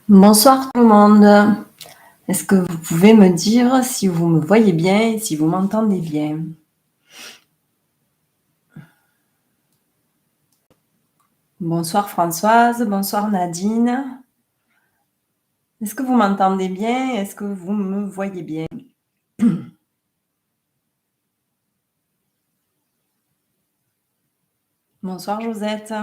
Bonsoir tout le monde. Est-ce que vous pouvez me dire si vous me voyez bien et si vous m'entendez bien? Bonsoir Françoise, bonsoir Nadine. Est-ce que vous m'entendez bien? Est-ce que vous me voyez bien? Bonsoir Josette.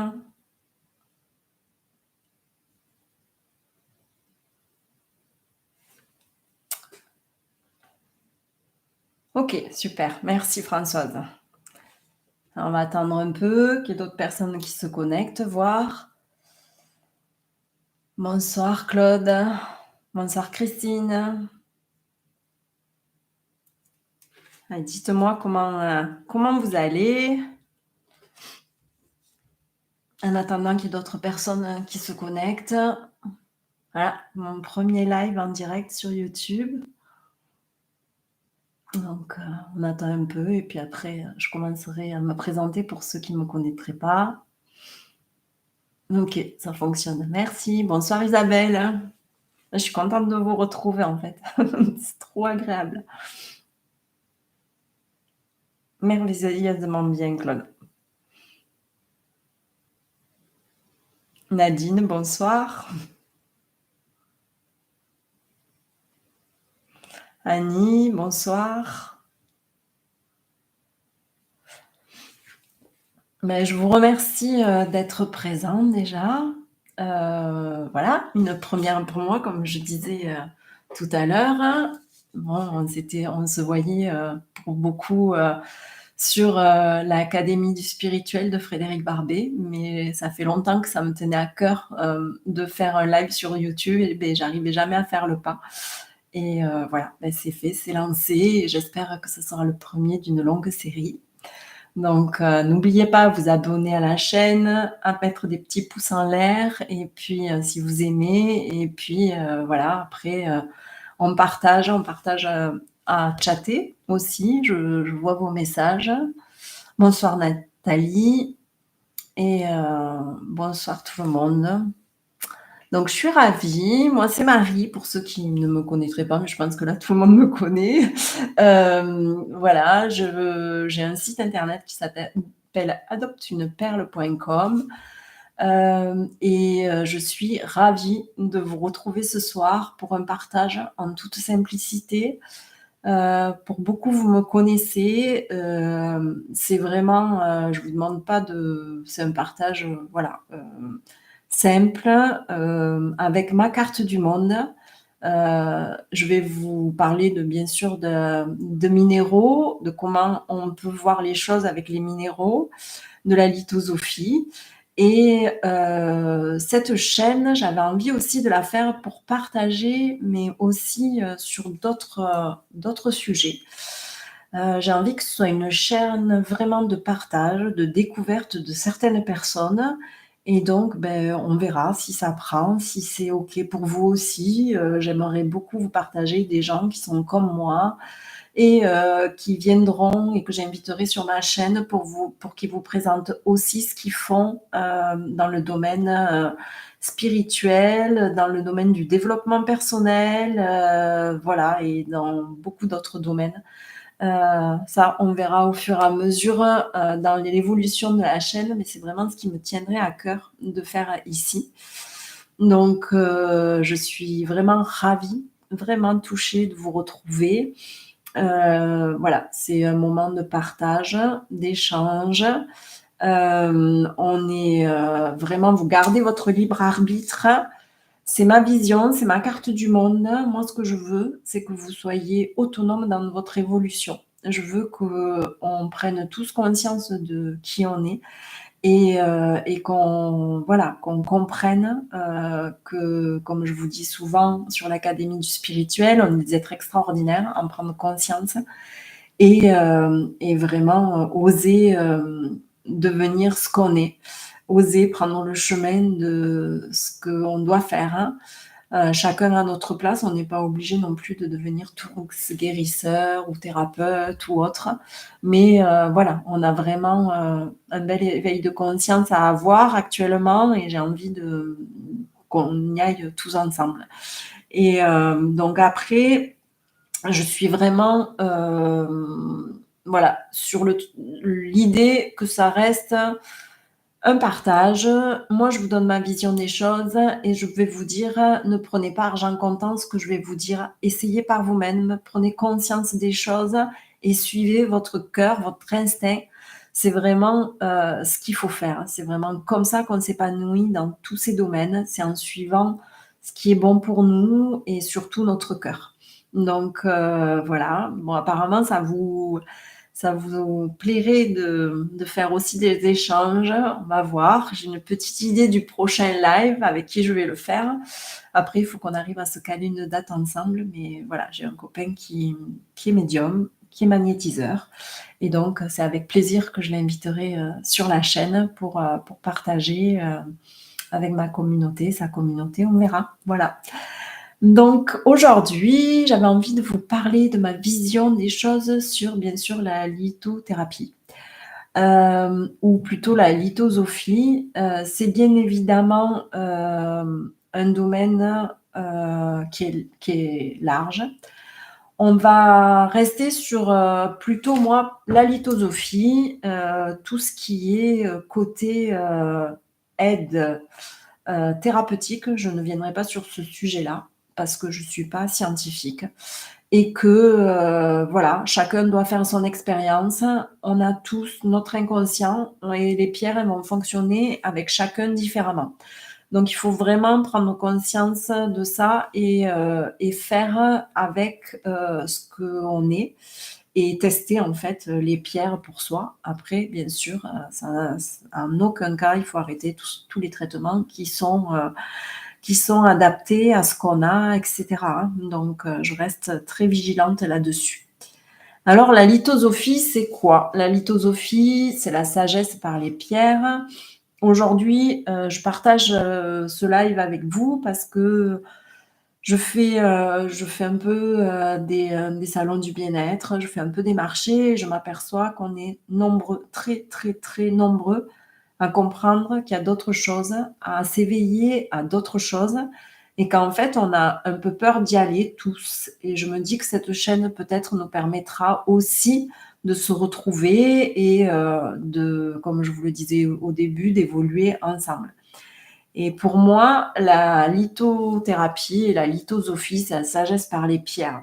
Ok, super. Merci Françoise. Alors, on va attendre un peu qu'il y ait d'autres personnes qui se connectent, voir. Bonsoir Claude. Bonsoir Christine. Allez, dites-moi comment vous allez. En attendant qu'il y ait d'autres personnes qui se connectent. Voilà, mon premier live en direct sur YouTube. Donc, on attend un peu et puis après, je commencerai à me présenter pour ceux qui ne me connaîtraient pas. Ok, ça fonctionne. Merci. Bonsoir Isabelle. Je suis contente de vous retrouver en fait. C'est trop agréable. Merveilleusement bien, Claude. Nadine, bonsoir. Annie, bonsoir. Mais je vous remercie d'être présent déjà. Voilà, une première pour moi, comme je disais tout à l'heure. Bon, on se voyait pour beaucoup sur l'Académie du spirituel de Frédéric Barbet, mais ça fait longtemps que ça me tenait à cœur de faire un live sur YouTube et ben, j'arrivais jamais à faire le pas. Et voilà, ben, c'est fait, c'est lancé et j'espère que ce sera le premier d'une longue série. Donc, n'oubliez pas à vous abonner à la chaîne, à mettre des petits pouces en l'air et puis si vous aimez et puis voilà, après on partage à chatter aussi, je vois vos messages. Bonsoir Nathalie et bonsoir tout le monde. Donc je suis ravie, moi c'est Marie pour ceux qui ne me connaîtraient pas, mais je pense que là tout le monde me connaît. Voilà, j'ai un site internet qui s'appelle adopteuneperle.com et je suis ravie de vous retrouver ce soir pour un partage en toute simplicité. Pour beaucoup, vous me connaissez, c'est vraiment, je vous demande pas c'est un partage, voilà, simple, avec ma carte du monde. Je vais vous parler bien sûr de minéraux, de comment on peut voir les choses avec les minéraux, de la lithosophie. Et cette chaîne, j'avais envie aussi de la faire pour partager, mais aussi sur d'autres sujets. J'ai envie que ce soit une chaîne vraiment de partage, de découverte de certaines personnes. Et donc, ben, on verra si ça prend, si c'est OK pour vous aussi. J'aimerais beaucoup vous partager des gens qui sont comme moi et qui viendront et que j'inviterai sur ma chaîne pour qu'ils vous présentent aussi ce qu'ils font dans le domaine spirituel, dans le domaine du développement personnel, voilà, et dans beaucoup d'autres domaines. Ça, on verra au fur et à mesure dans l'évolution de la chaîne, mais c'est vraiment ce qui me tiendrait à cœur de faire ici. Donc, je suis vraiment ravie, vraiment touchée de vous retrouver. Voilà, c'est un moment de partage, d'échange. On est vraiment, vous gardez votre libre arbitre. C'est ma vision, c'est ma carte du monde. Moi, ce que je veux, c'est que vous soyez autonome dans votre évolution. Je veux qu'on prenne tous conscience de qui on est et qu'on comprenne que, comme je vous dis souvent sur l'Académie du spirituel, on est des êtres extraordinaires, en prendre conscience et vraiment oser devenir ce qu'on est, oser prendre le chemin de ce qu'on doit faire. Hein. Chacun à notre place, on n'est pas obligé non plus de devenir tous guérisseur ou thérapeute ou autre. Mais voilà, on a vraiment un bel éveil de conscience à avoir actuellement et j'ai envie qu'on y aille tous ensemble. Et donc après, je suis vraiment, voilà, sur l'idée que ça reste un partage. Moi, je vous donne ma vision des choses et je vais vous dire, ne prenez pas argent comptant ce que je vais vous dire. Essayez par vous-même, prenez conscience des choses et suivez votre cœur, votre instinct. C'est vraiment ce qu'il faut faire. C'est vraiment comme ça qu'on s'épanouit dans tous ces domaines. C'est en suivant ce qui est bon pour nous et surtout notre cœur. Donc voilà. Bon, apparemment, ça vous plairait de faire aussi des échanges. On va voir. J'ai une petite idée du prochain live avec qui je vais le faire. Après, il faut qu'on arrive à se caler une date ensemble. Mais voilà, j'ai un copain qui est médium, qui est magnétiseur. Et donc, c'est avec plaisir que je l'inviterai sur la chaîne pour partager avec ma communauté, sa communauté. On verra. Voilà. Donc aujourd'hui, j'avais envie de vous parler de ma vision des choses sur, bien sûr, la lithothérapie, ou plutôt la lithosophie. C'est bien évidemment un domaine qui est large. On va rester sur plutôt, moi, la lithosophie, tout ce qui est côté aide thérapeutique. Je ne viendrai pas sur ce sujet-là parce que je ne suis pas scientifique et que voilà, chacun doit faire son expérience. On a tous notre inconscient et les pierres, elles vont fonctionner avec chacun différemment. Donc, il faut vraiment prendre conscience de ça et faire avec ce qu'on est et tester en fait les pierres pour soi. Après, bien sûr, en aucun cas, il faut arrêter tous les traitements qui sont adaptés à ce qu'on a, etc. Donc, je reste très vigilante là-dessus. Alors, la lithosophie, c'est quoi? La lithosophie, c'est la sagesse par les pierres. Aujourd'hui, je partage ce live avec vous parce que je fais un peu des salons du bien-être, je fais un peu des marchés et je m'aperçois qu'on est nombreux, très, très, très nombreux à comprendre qu'il y a d'autres choses, à s'éveiller à d'autres choses et qu'en fait, on a un peu peur d'y aller tous. Et je me dis que cette chaîne peut-être nous permettra aussi de se retrouver et comme je vous le disais au début, d'évoluer ensemble. Et pour moi, la lithothérapie et la lithosophie, c'est la sagesse par les pierres.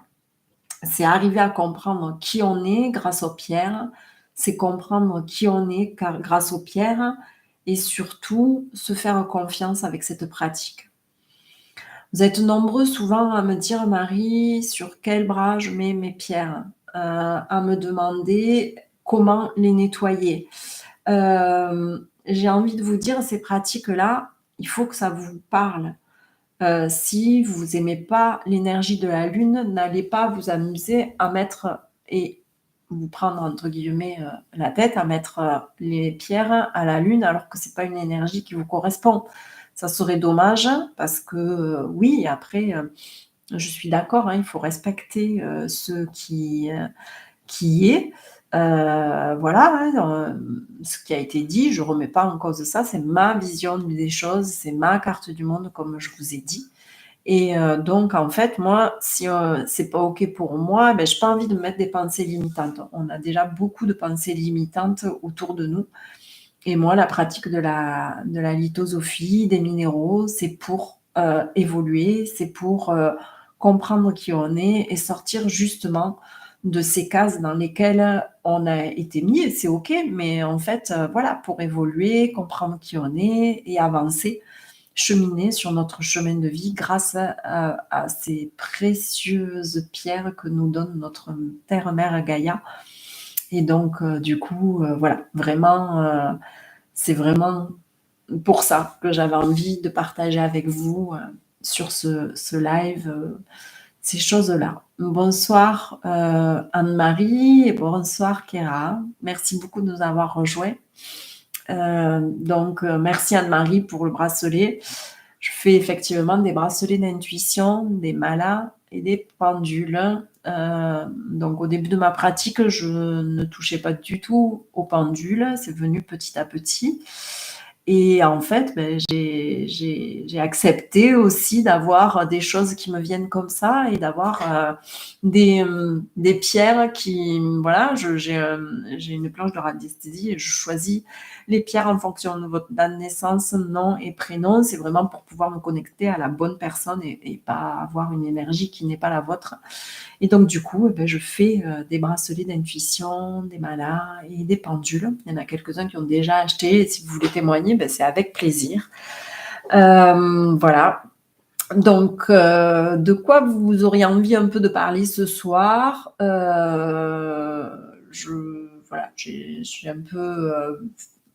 C'est arriver à comprendre qui on est grâce aux pierres, c'est comprendre qui on est grâce aux pierres et surtout se faire confiance avec cette pratique. Vous êtes nombreux souvent à me dire, Marie, sur quel bras je mets mes pierres, à me demander comment les nettoyer. J'ai envie de vous dire, ces pratiques-là, il faut que ça vous parle. Si vous aimez pas l'énergie de la lune, n'allez pas vous amuser à mettre et vous prendre entre guillemets la tête à mettre les pierres à la lune alors que c'est pas une énergie qui vous correspond. Ça serait dommage parce que oui, après, je suis d'accord, hein, il faut respecter ce qui est. Voilà, hein, ce qui a été dit, je ne remets pas en cause ça, c'est ma vision des choses, c'est ma carte du monde, comme je vous ai dit. Et donc, en fait, moi, si c'est pas OK pour moi, ben, j'ai pas envie de mettre des pensées limitantes. On a déjà beaucoup de pensées limitantes autour de nous. Et moi, la pratique de la lithosophie, des minéraux, c'est pour évoluer, c'est pour comprendre qui on est et sortir justement de ces cases dans lesquelles on a été mis. Et c'est OK, mais en fait, voilà, pour évoluer, comprendre qui on est et avancer, cheminer sur notre chemin de vie grâce à ces précieuses pierres que nous donne notre terre-mère Gaïa. Et donc, du coup, voilà, vraiment, c'est vraiment pour ça que j'avais envie de partager avec vous sur ce live ces choses-là. Bonsoir Anne-Marie et bonsoir Kéra. Merci beaucoup de nous avoir rejoints. Donc, merci Anne-Marie pour le bracelet. Je fais effectivement des bracelets d'intuition, des malas et des pendules. Donc, au début de ma pratique, je ne touchais pas du tout aux pendules. C'est venu petit à petit. Et en fait, j'ai accepté aussi d'avoir des choses qui me viennent comme ça et d'avoir, des pierres qui, voilà, j'ai une planche de radiesthésie et je choisis les pierres en fonction de votre date de naissance, nom et prénom. C'est vraiment pour pouvoir me connecter à la bonne personne et pas avoir une énergie qui n'est pas la vôtre. Et donc, du coup, je fais des bracelets d'intuition, des malas et des pendules. Il y en a quelques-uns qui ont déjà acheté. Et si vous voulez témoigner, c'est avec plaisir. Voilà. Donc, de quoi vous auriez envie un peu de parler ce soir? Voilà, je suis un peu...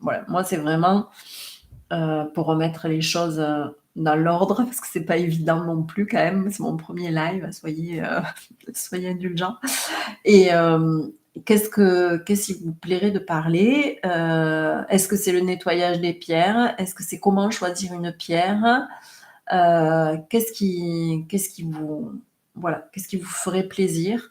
voilà, moi, c'est vraiment pour remettre les choses dans l'ordre, parce que c'est pas évident non plus quand même. C'est mon premier live, soyez indulgents. Et qu'est-ce qui vous plairait de parler? Est-ce que c'est le nettoyage des pierres? Est-ce que c'est comment choisir une pierre? Qu'est-ce qui vous, voilà, qu'est-ce qui vous ferait plaisir?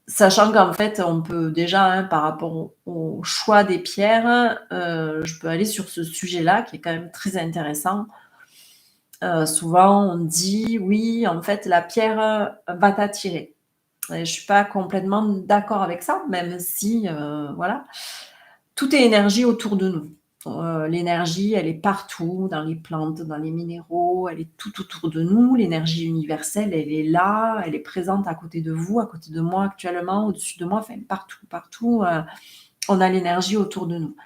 Sachant qu'en fait, on peut déjà, hein, par rapport au choix des pierres, je peux aller sur ce sujet-là qui est quand même très intéressant. Souvent, on dit oui, en fait, la pierre va t'attirer. Et je ne suis pas complètement d'accord avec ça, même si, voilà, tout est énergie autour de nous. L'énergie, elle est partout, dans les plantes, dans les minéraux, elle est tout autour de nous. L'énergie universelle, elle est là, elle est présente à côté de vous, à côté de moi actuellement, au-dessus de moi, enfin partout, partout. On a l'énergie autour de nous.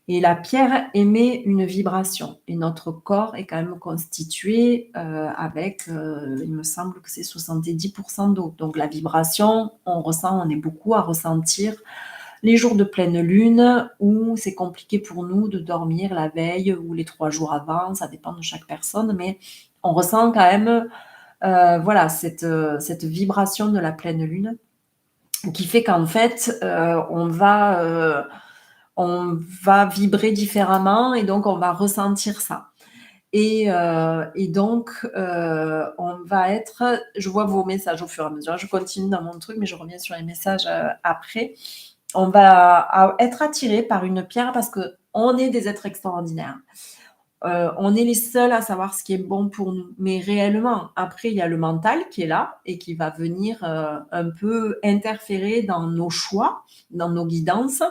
Et la pierre émet une vibration. Et notre corps est quand même constitué avec, il me semble que c'est 70% d'eau. Donc la vibration, on est beaucoup à ressentir les jours de pleine lune où c'est compliqué pour nous de dormir la veille ou les 3 jours avant, ça dépend de chaque personne, mais on ressent quand même voilà, cette vibration de la pleine lune qui fait qu'en fait, on va vibrer différemment et donc on va ressentir ça. Et donc, on va être... Je vois vos messages au fur et à mesure. Je continue dans mon truc, mais je reviens sur les messages après. On va être attiré par une pierre parce qu'on est des êtres extraordinaires. On est les seuls à savoir ce qui est bon pour nous. Mais réellement, après, il y a le mental qui est là et qui va venir un peu interférer dans nos choix, dans nos guidances.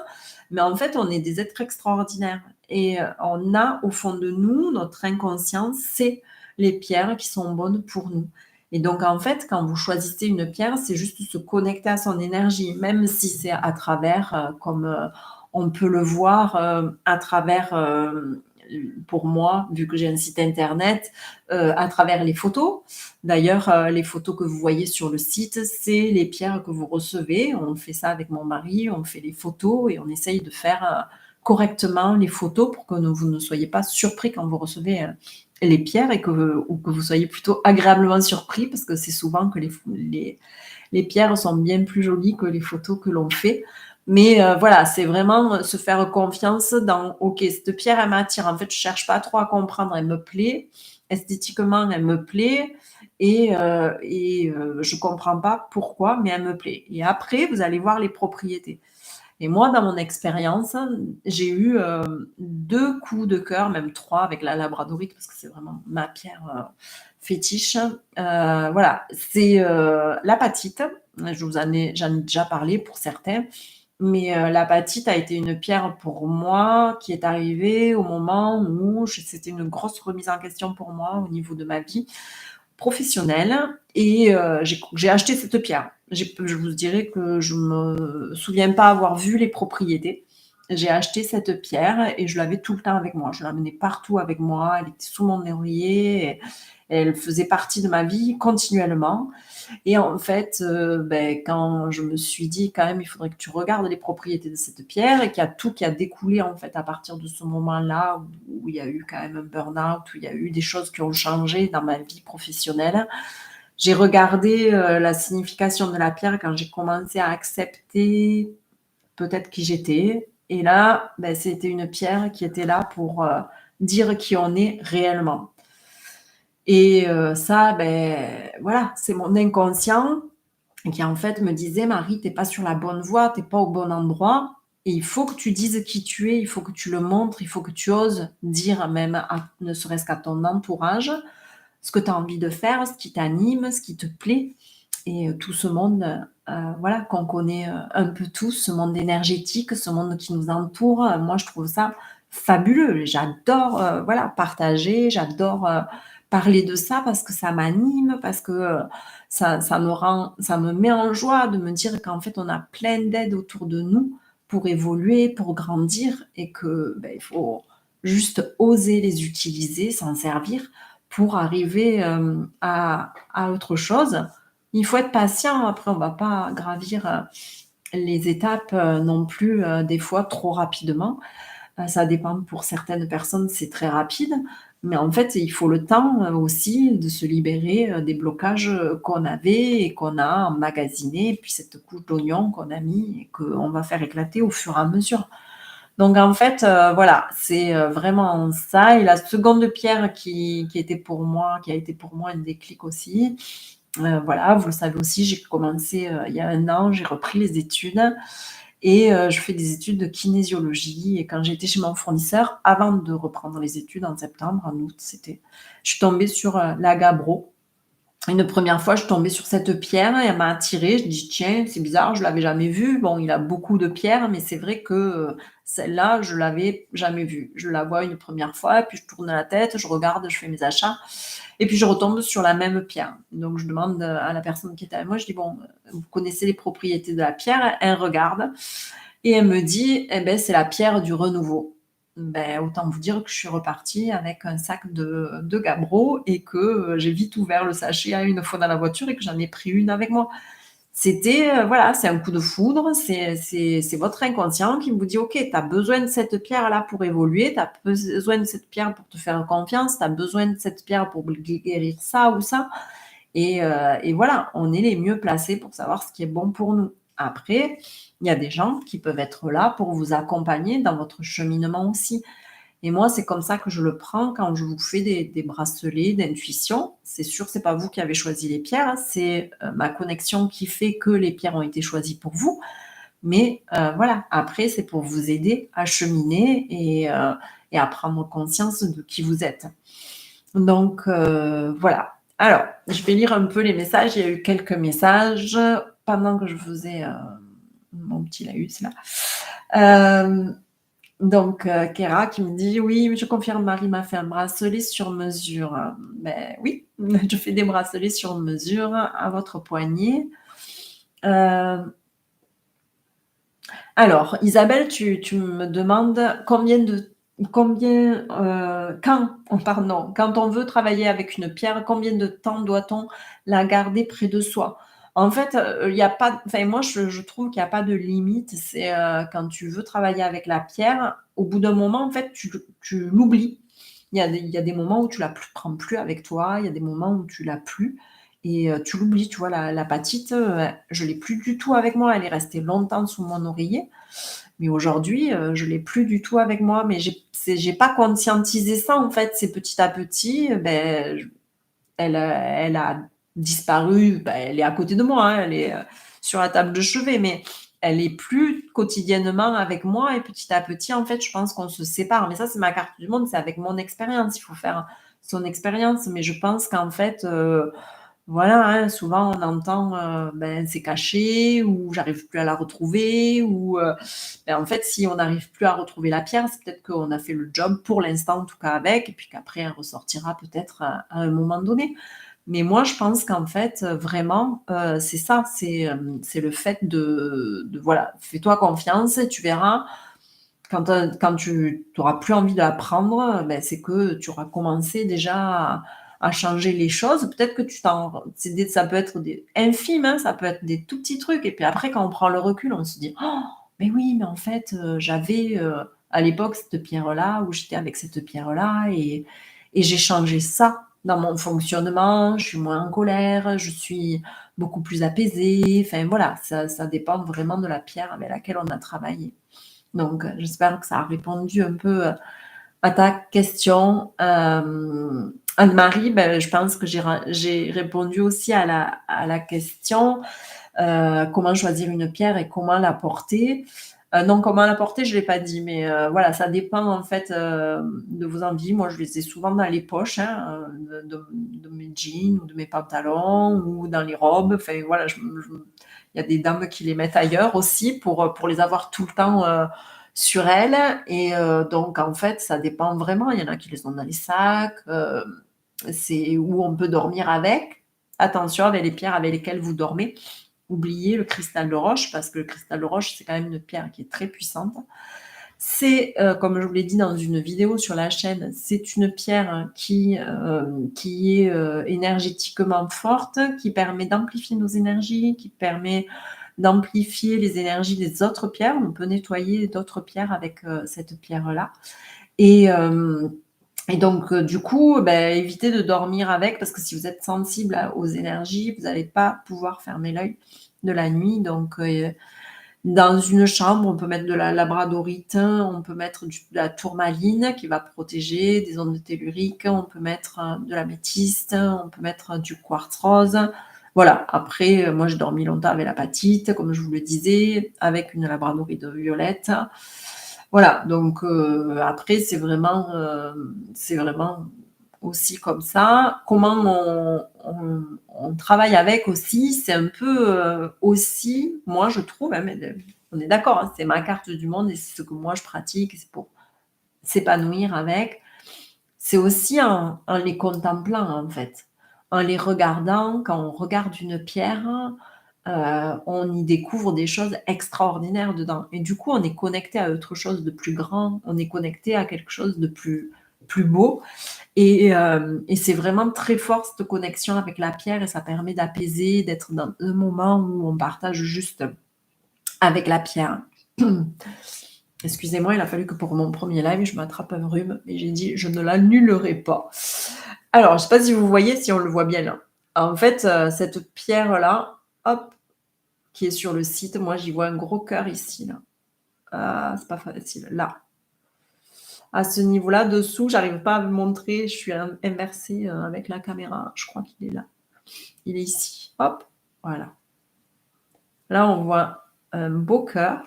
Mais en fait, on est des êtres extraordinaires. Et on a au fond de nous, notre inconscient, c'est les pierres qui sont bonnes pour nous. Et donc, en fait, quand vous choisissez une pierre, c'est juste se connecter à son énergie, même si c'est à travers, comme on peut le voir, à travers, pour moi, vu que j'ai un site internet, à travers les photos. D'ailleurs, les photos que vous voyez sur le site, c'est les pierres que vous recevez. On fait ça avec mon mari, on fait les photos et on essaye de faire correctement les photos pour que vous ne soyez pas surpris quand vous recevez les pierres ou que vous soyez plutôt agréablement surpris parce que c'est souvent que les pierres sont bien plus jolies que les photos que l'on fait. Mais voilà, c'est vraiment se faire confiance dans, ok, cette pierre, elle m'attire. En fait, je cherche pas trop à comprendre, elle me plaît. Esthétiquement, elle me plaît. Je comprends pas pourquoi, mais elle me plaît. Et après, vous allez voir les propriétés. Et moi, dans mon expérience, j'ai eu 2 coups de cœur, même 3 avec la labradorite, parce que c'est vraiment ma pierre fétiche. Voilà, c'est l'apatite. J'en ai déjà parlé pour certains. Mais l'apatite a été une pierre pour moi qui est arrivée au moment où c'était une grosse remise en question pour moi au niveau de ma vie professionnelle et j'ai acheté cette pierre. Je vous dirais que je me souviens pas avoir vu les propriétés. J'ai acheté cette pierre et je l'avais tout le temps avec moi. Je l'amenais partout avec moi. Elle était sous mon oreiller et elle faisait partie de ma vie continuellement. Et en fait, quand je me suis dit quand même, il faudrait que tu regardes les propriétés de cette pierre et qu'il y a tout qui a découlé en fait à partir de ce moment-là où il y a eu quand même un burn-out, où il y a eu des choses qui ont changé dans ma vie professionnelle. J'ai regardé la signification de la pierre quand j'ai commencé à accepter peut-être qui j'étais. Et là, c'était une pierre qui était là pour dire qui on est réellement. Et ça, voilà, c'est mon inconscient qui en fait me disait: «Marie, t'es pas sur la bonne voie, t'es pas au bon endroit». et il faut que tu dises qui tu es, il faut que tu le montres, il faut que tu oses dire même à ne serait-ce qu'à ton entourage, ce que tu as envie de faire, ce qui t'anime, ce qui te plaît et tout ce monde, voilà, qu'on connaît, un peu tous, ce monde énergétique, ce monde qui nous entoure, moi je trouve ça fabuleux. J'adore, voilà, partager, j'adore, parler de ça parce que ça m'anime, parce que, ça me met en joie de me dire qu'en fait on a plein d'aides autour de nous pour évoluer, pour grandir et que, il faut juste oser les utiliser, s'en servir pour arriver, à autre chose. Il faut être patient, après on va pas gravir, les étapes, non plus, des fois trop rapidement. Ça dépend pour certaines personnes, c'est très rapide, mais en fait, il faut le temps, aussi de se libérer, des blocages, qu'on avait et qu'on a emmagasinés et puis cette couche d'oignon qu'on a mis et qu'on va faire éclater au fur et à mesure. Donc en fait, voilà, c'est, vraiment ça et la seconde pierre qui était pour moi qui a été pour moi un déclic aussi, voilà, vous le savez aussi, j'ai commencé, il y a 1 an, j'ai repris les études et je fais des études de kinésiologie et quand j'étais chez mon fournisseur, avant de reprendre les études en septembre, en août, je suis tombée sur, la gabbro. Une première fois, je suis tombée sur cette pierre et elle m'a attirée. Je dis: «Tiens, c'est bizarre, je l'avais jamais vue». Bon, il a beaucoup de pierres, mais c'est vrai que, celle-là, je l'avais jamais vue. Je la vois une première fois, puis je tourne la tête, je regarde, je fais mes achats et puis je retombe sur la même pierre. Donc je demande, à la personne qui était avec moi, je dis: «Bon, vous connaissez les propriétés de la pierre?» Elle regarde et elle me dit: «Eh beh, c'est la pierre du renouveau». Ben, autant vous dire que je suis repartie avec un sac de gabbro et que, j'ai vite ouvert le sachet à une fois dans la voiture et que j'en ai pris une avec moi. C'était, voilà, c'est un coup de foudre, c'est votre inconscient qui vous dit: «OK, tu as besoin de cette pierre-là pour évoluer, tu as besoin de cette pierre pour te faire confiance, tu as besoin de cette pierre pour guérir ça ou ça» et voilà, on est les mieux placés pour savoir ce qui est bon pour nous. Après, il y a des gens qui peuvent être là pour vous accompagner dans votre cheminement aussi et moi, c'est comme ça que je le prends quand je vous fais des bracelets d'intuition. C'est sûr, c'est pas vous qui avez choisi les pierres, hein, c'est, ma connexion qui fait que les pierres ont été choisies pour vous. Mais, voilà, après, c'est pour vous aider à cheminer et à prendre conscience de qui vous êtes. Donc, voilà. Alors, je vais lire un peu les messages. Il y a eu quelques messages pendant que je faisais, mon petit laïus là. Donc, Kéra qui me dit: «Oui, je confirme, Marie m'a fait un bracelet sur mesure». Beh, oui, je fais des bracelets sur mesure à votre poignet. Heu, alors Isabelle, tu me demandes quand on veut travailler avec une pierre, combien de temps doit-on la garder près de soi? En fait, il y a pas enfin moi je trouve qu'il y a pas de limite. C'est, quand tu veux travailler avec la pierre, au bout d'un moment, en fait, tu l'oublies. Il y a des moments où tu la prends plus avec toi, il y a des moments où tu l'as plus et tu l'oublies, tu vois? La patite, je l'ai plus du tout avec moi. Elle est restée longtemps sous mon oreiller mais aujourd'hui, je l'ai plus du tout avec moi, mais j'ai pas conscientisé ça, en fait. C'est petit à petit, elle a disparu, elle est à côté de moi, hein, elle est, sur la table de chevet, mais elle est plus quotidiennement avec moi et petit à petit, en fait, je pense qu'on se sépare. Mais ça, c'est ma carte du monde, c'est avec mon expérience. Il faut faire son expérience, mais je pense qu'en fait, voilà, hein, souvent on entend, «C'est caché» ou «J'arrive plus à la retrouver» ou en fait, si on n'arrive plus à retrouver la pierre, c'est peut-être qu'on a fait le job pour l'instant, en tout cas avec et puis qu'après elle ressortira peut-être à un moment donné. Mais moi, je pense qu'en fait, vraiment, c'est ça, c'est le fait de voilà, fais-toi confiance et tu verras quand tu auras plus envie d'apprendre, c'est que tu auras commencé déjà à changer les choses. Peut-être que tu t'en c'est des ça peut être des infimes, hein, ça peut être des tout petits trucs et puis après quand on prend le recul, on se dit: «Oh, mais oui, mais en fait, j'avais, à l'époque cette pierre-là ou j'étais avec cette pierre-là et j'ai changé ça dans mon fonctionnement, je suis moins en colère, je suis beaucoup plus apaisée». Enfin voilà, ça dépend vraiment de la pierre avec laquelle on a travaillé. Donc, j'espère que ça a répondu un peu, à ta question. Anne-Marie, je pense que j'ai répondu aussi à la question, comment choisir une pierre et comment la porter. Non, comment la porter, je l'ai pas dit, mais voilà, ça dépend en fait, de vos envies. Moi, je les ai souvent dans les poches, hein, de mes jeans ou de mes pantalons ou dans les robes. Enfin voilà, je il y a des dames qui les mettent ailleurs aussi pour les avoir tout le temps, sur elles et donc en fait, ça dépend vraiment. Il y en a qui les ont dans les sacs, c'est où on peut dormir avec. Attention avec les pierres avec lesquelles vous dormez. Oubliez le cristal de roche parce que le cristal de roche, c'est quand même une pierre qui est très puissante. C'est, comme je vous l'ai dit dans une vidéo sur la chaîne, c'est une pierre qui est, énergétiquement forte, qui permet d'amplifier nos énergies, qui permet d'amplifier les énergies des autres pierres. On peut nettoyer d'autres pierres avec, cette pierre-là et hem et donc, du coup, évitez de dormir avec parce que si vous êtes sensible aux énergies, vous n'allez pas pouvoir fermer l'œil de la nuit. Donc, dans une chambre, on peut mettre de la labradorite, on peut mettre de la tourmaline qui va protéger, des ondes telluriques, on peut mettre de l'améthyste, on peut mettre du quartz rose. Voilà, après, moi j'ai dormi longtemps avec l'apatite, comme je vous le disais, avec une labradorite violette. Voilà, donc après c'est vraiment aussi comme ça. Comment on travaille avec aussi, c'est un peu, aussi, moi je trouve, hein, mais on est d'accord, hein, c'est ma carte du monde et c'est ce que moi je pratique et c'est pour s'épanouir avec. C'est aussi en les contemplant, en fait. En les regardant, quand on regarde une pierre, on y découvre des choses extraordinaires dedans et du coup, on est connecté à autre chose de plus grand, on est connecté à quelque chose de plus beau et c'est vraiment très fort cette connexion avec la pierre et ça permet d'apaiser, d'être dans un moment où on partage juste avec la pierre. Excusez-moi, il a fallu que pour mon premier live, je m'attrape un rhume et j'ai dit: «Je ne l'annulerai pas». Alors, je sais pas si vous voyez, si on le voit bien là. En fait, cette pierre-là, hop, qui est sur le site, moi j'y vois un gros cœur ici là. Ah, c'est pas facile, là. À ce niveau-là, dessous, j'arrive pas à vous montrer, je suis inversée, avec la caméra. Je crois qu'il est là. Il est ici. Hop, voilà. Là, on voit un beau cœur.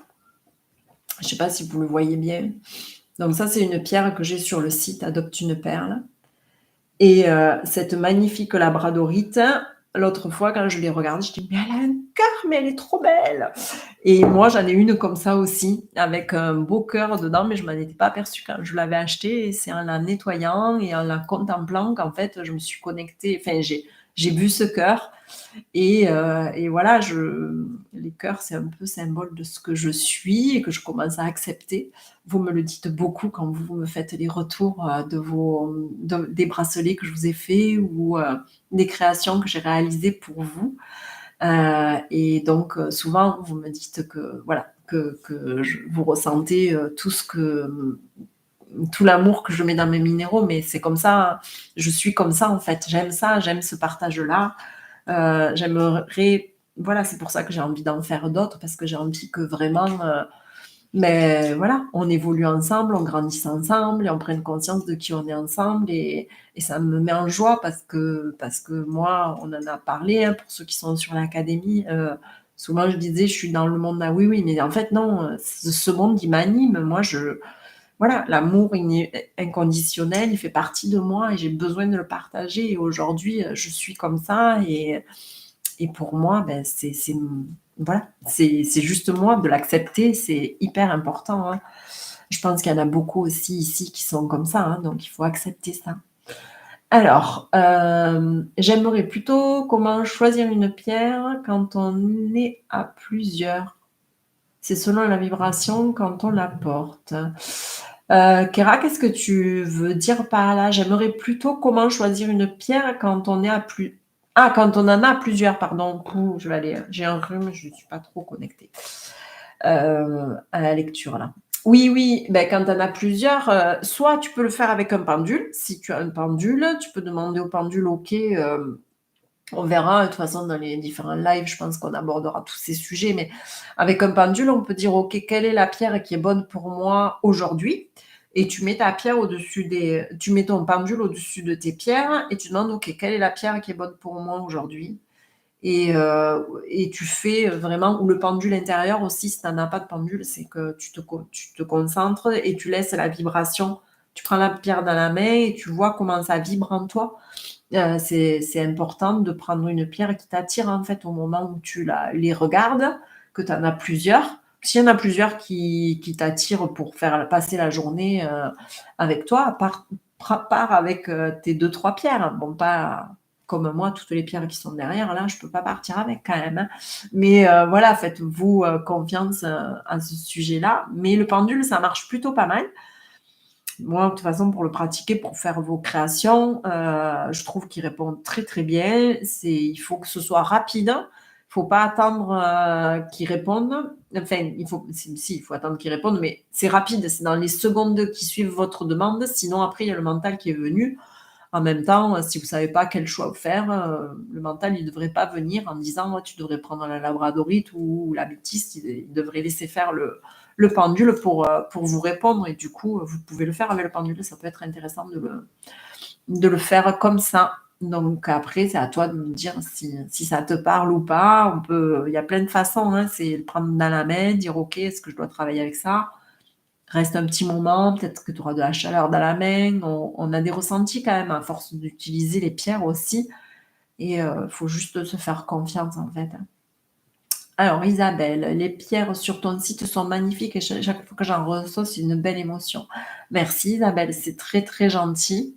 Je sais pas si vous le voyez bien. Donc ça, c'est une pierre que j'ai sur le site Adopte une perle et cette magnifique labradorite, l'autre fois quand je l'ai regardée, je dis: «Mais elle a un cœur, mais elle est trop belle!» et moi, j'en ai une comme ça aussi, avec un beau cœur dedans, mais je m'en étais pas aperçue quand je l'avais achetée et c'est en la nettoyant et en la contemplant qu'en fait, je me suis connectée, enfin j'ai vu ce cœur et voilà, les cœurs, c'est un peu symbole de ce que je suis et que je commence à accepter. Vous me le dites beaucoup quand vous me faites les retours, des bracelets que je vous ai faits ou, des créations que j'ai réalisées pour vous. Et donc, souvent vous me dites que voilà, que vous ressentez, tout l'amour que je mets dans mes minéraux, mais c'est comme ça, je suis comme ça en fait. J'aime ça, j'aime ce partage-là. J'aimerais voilà, c'est pour ça que j'ai envie d'en faire d'autres parce que j'ai envie que vraiment, voilà, on évolue ensemble, on grandisse ensemble et on prenne conscience de qui on est ensemble et ça me met en joie parce que moi, on en a parlé, hein, pour ceux qui sont sur l'académie, souvent je disais: «Je suis dans le monde», ah oui, oui, mais en fait non, ce monde il m'anime. Moi voilà, l'amour inconditionnel, il fait partie de moi et j'ai besoin de le partager et aujourd'hui, je suis comme ça et pour moi, voilà, c'est juste moi de l'accepter, c'est hyper important, hein. Je pense qu'il y en a beaucoup aussi ici qui sont comme ça, hein, donc il faut accepter ça. Alors, j'aimerais plutôt comment choisir une pierre quand on est à plusieurs. C'est selon la vibration quand on la porte. Kéra, qu'est-ce que tu veux dire par là? J'aimerais plutôt comment choisir une pierre quand on est à plus ah, quand on en a plusieurs, pardon. Ouh, je vais aller, j'ai un rhume, je ne suis pas trop connectée, à la lecture là. Oui, oui, quand tu en as plusieurs, soit tu peux le faire avec un pendule. Si tu as un pendule, tu peux demander au pendule: «OK, on verra, de toute façon dans les différents lives, je pense qu'on abordera tous ces sujets, mais avec un pendule, on peut dire: «OK, quelle est la pierre qui est bonne pour moi aujourd'hui?» et tu mets ton pendule au-dessus de tes pierres et tu demandes: «OK, quelle est la pierre qui est bonne pour moi aujourd'hui?» et tu fais vraiment ou le pendule intérieur aussi, si tu en as pas de pendule, c'est que tu te concentres et tu laisses la vibration. Tu prends la pierre dans la main et tu vois comment ça vibre en toi. C'est important de prendre une pierre qui t'attire, en fait, au moment où tu les regardes, que tu en as plusieurs. S'il y en a plusieurs qui t'attirent pour faire passer la journée, avec toi, pars avec, tes 2-3 pierres. Bon, pas comme moi, toutes les pierres qui sont derrière, là, je peux pas partir avec quand même, hein. Mais, voilà, faites-vous, confiance, à ce sujet-là. Mais le pendule, ça marche plutôt pas mal. Moi, de toute façon, pour le pratiquer, pour faire vos créations, je trouve qu'il répond très, très bien. Il faut que ce soit rapide. Il faut pas attendre, qu'il réponde. Enfin, il faut attendre qu'il réponde, mais c'est rapide. C'est dans les secondes qui suivent votre demande. Sinon, après, il y a le mental qui est venu. En même temps, si vous savez pas quel choix faire, le mental, il devrait pas venir en disant: «Ouais, tu devrais prendre la labradorite ou la métisse». Il devrait laisser faire le pendule pour vous répondre et du coup, vous pouvez le faire avec le pendule. Ça peut être intéressant de le faire comme ça. Donc après, c'est à toi de me dire si ça te parle ou pas. Il y a plein de façons, hein. C'est le prendre dans la main, dire: «OK, est-ce que je dois travailler avec ça?» Reste un petit moment, peut-être que tu auras de la chaleur dans la main. On a des ressentis quand même à force d'utiliser les pierres aussi et faut juste se faire confiance, en fait, hein. Alors Isabelle, les pierres sur ton site sont magnifiques et chaque fois que j'en reçois, c'est une belle émotion. Merci Isabelle, c'est très, très gentil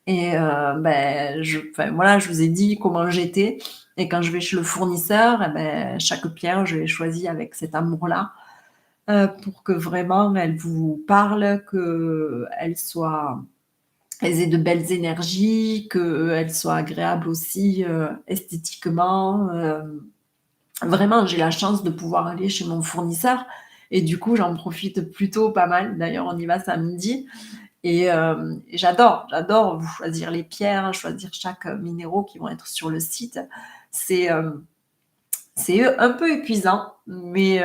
et enfin voilà, je vous ai dit comment j'étais et quand je vais chez le fournisseur et chaque pierre, je l'ai choisie avec cet amour-là. Pour que vraiment elles vous parlent, qu'elles aient de belles énergies, qu'elles soient agréables aussi, esthétiquement. Vraiment, j'ai la chance de pouvoir aller chez mon fournisseur et du coup, j'en profite plutôt pas mal. D'ailleurs, on y va samedi et j'adore choisir les pierres, choisir chaque minéraux qui vont être sur le site. C'est, hem c'est un peu épuisant, mais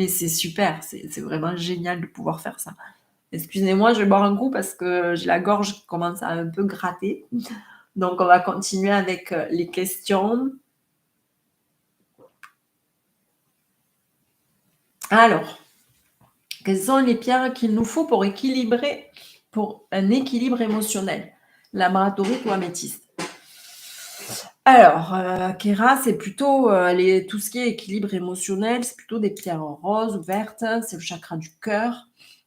c'est super, c'est vraiment génial de pouvoir faire ça. Excusez-moi, je vais boire un coup parce que j'ai la gorge qui commence à un peu gratter. Donc on va continuer avec, les questions. Alors, quelles sont les pierres qu'il nous faut pour un équilibre émotionnel? Labradorite ou améthyste? Alors, Kéra, c'est plutôt, tout ce qui est équilibre émotionnel, c'est plutôt des pierres roses ou vertes, c'est le chakra du cœur.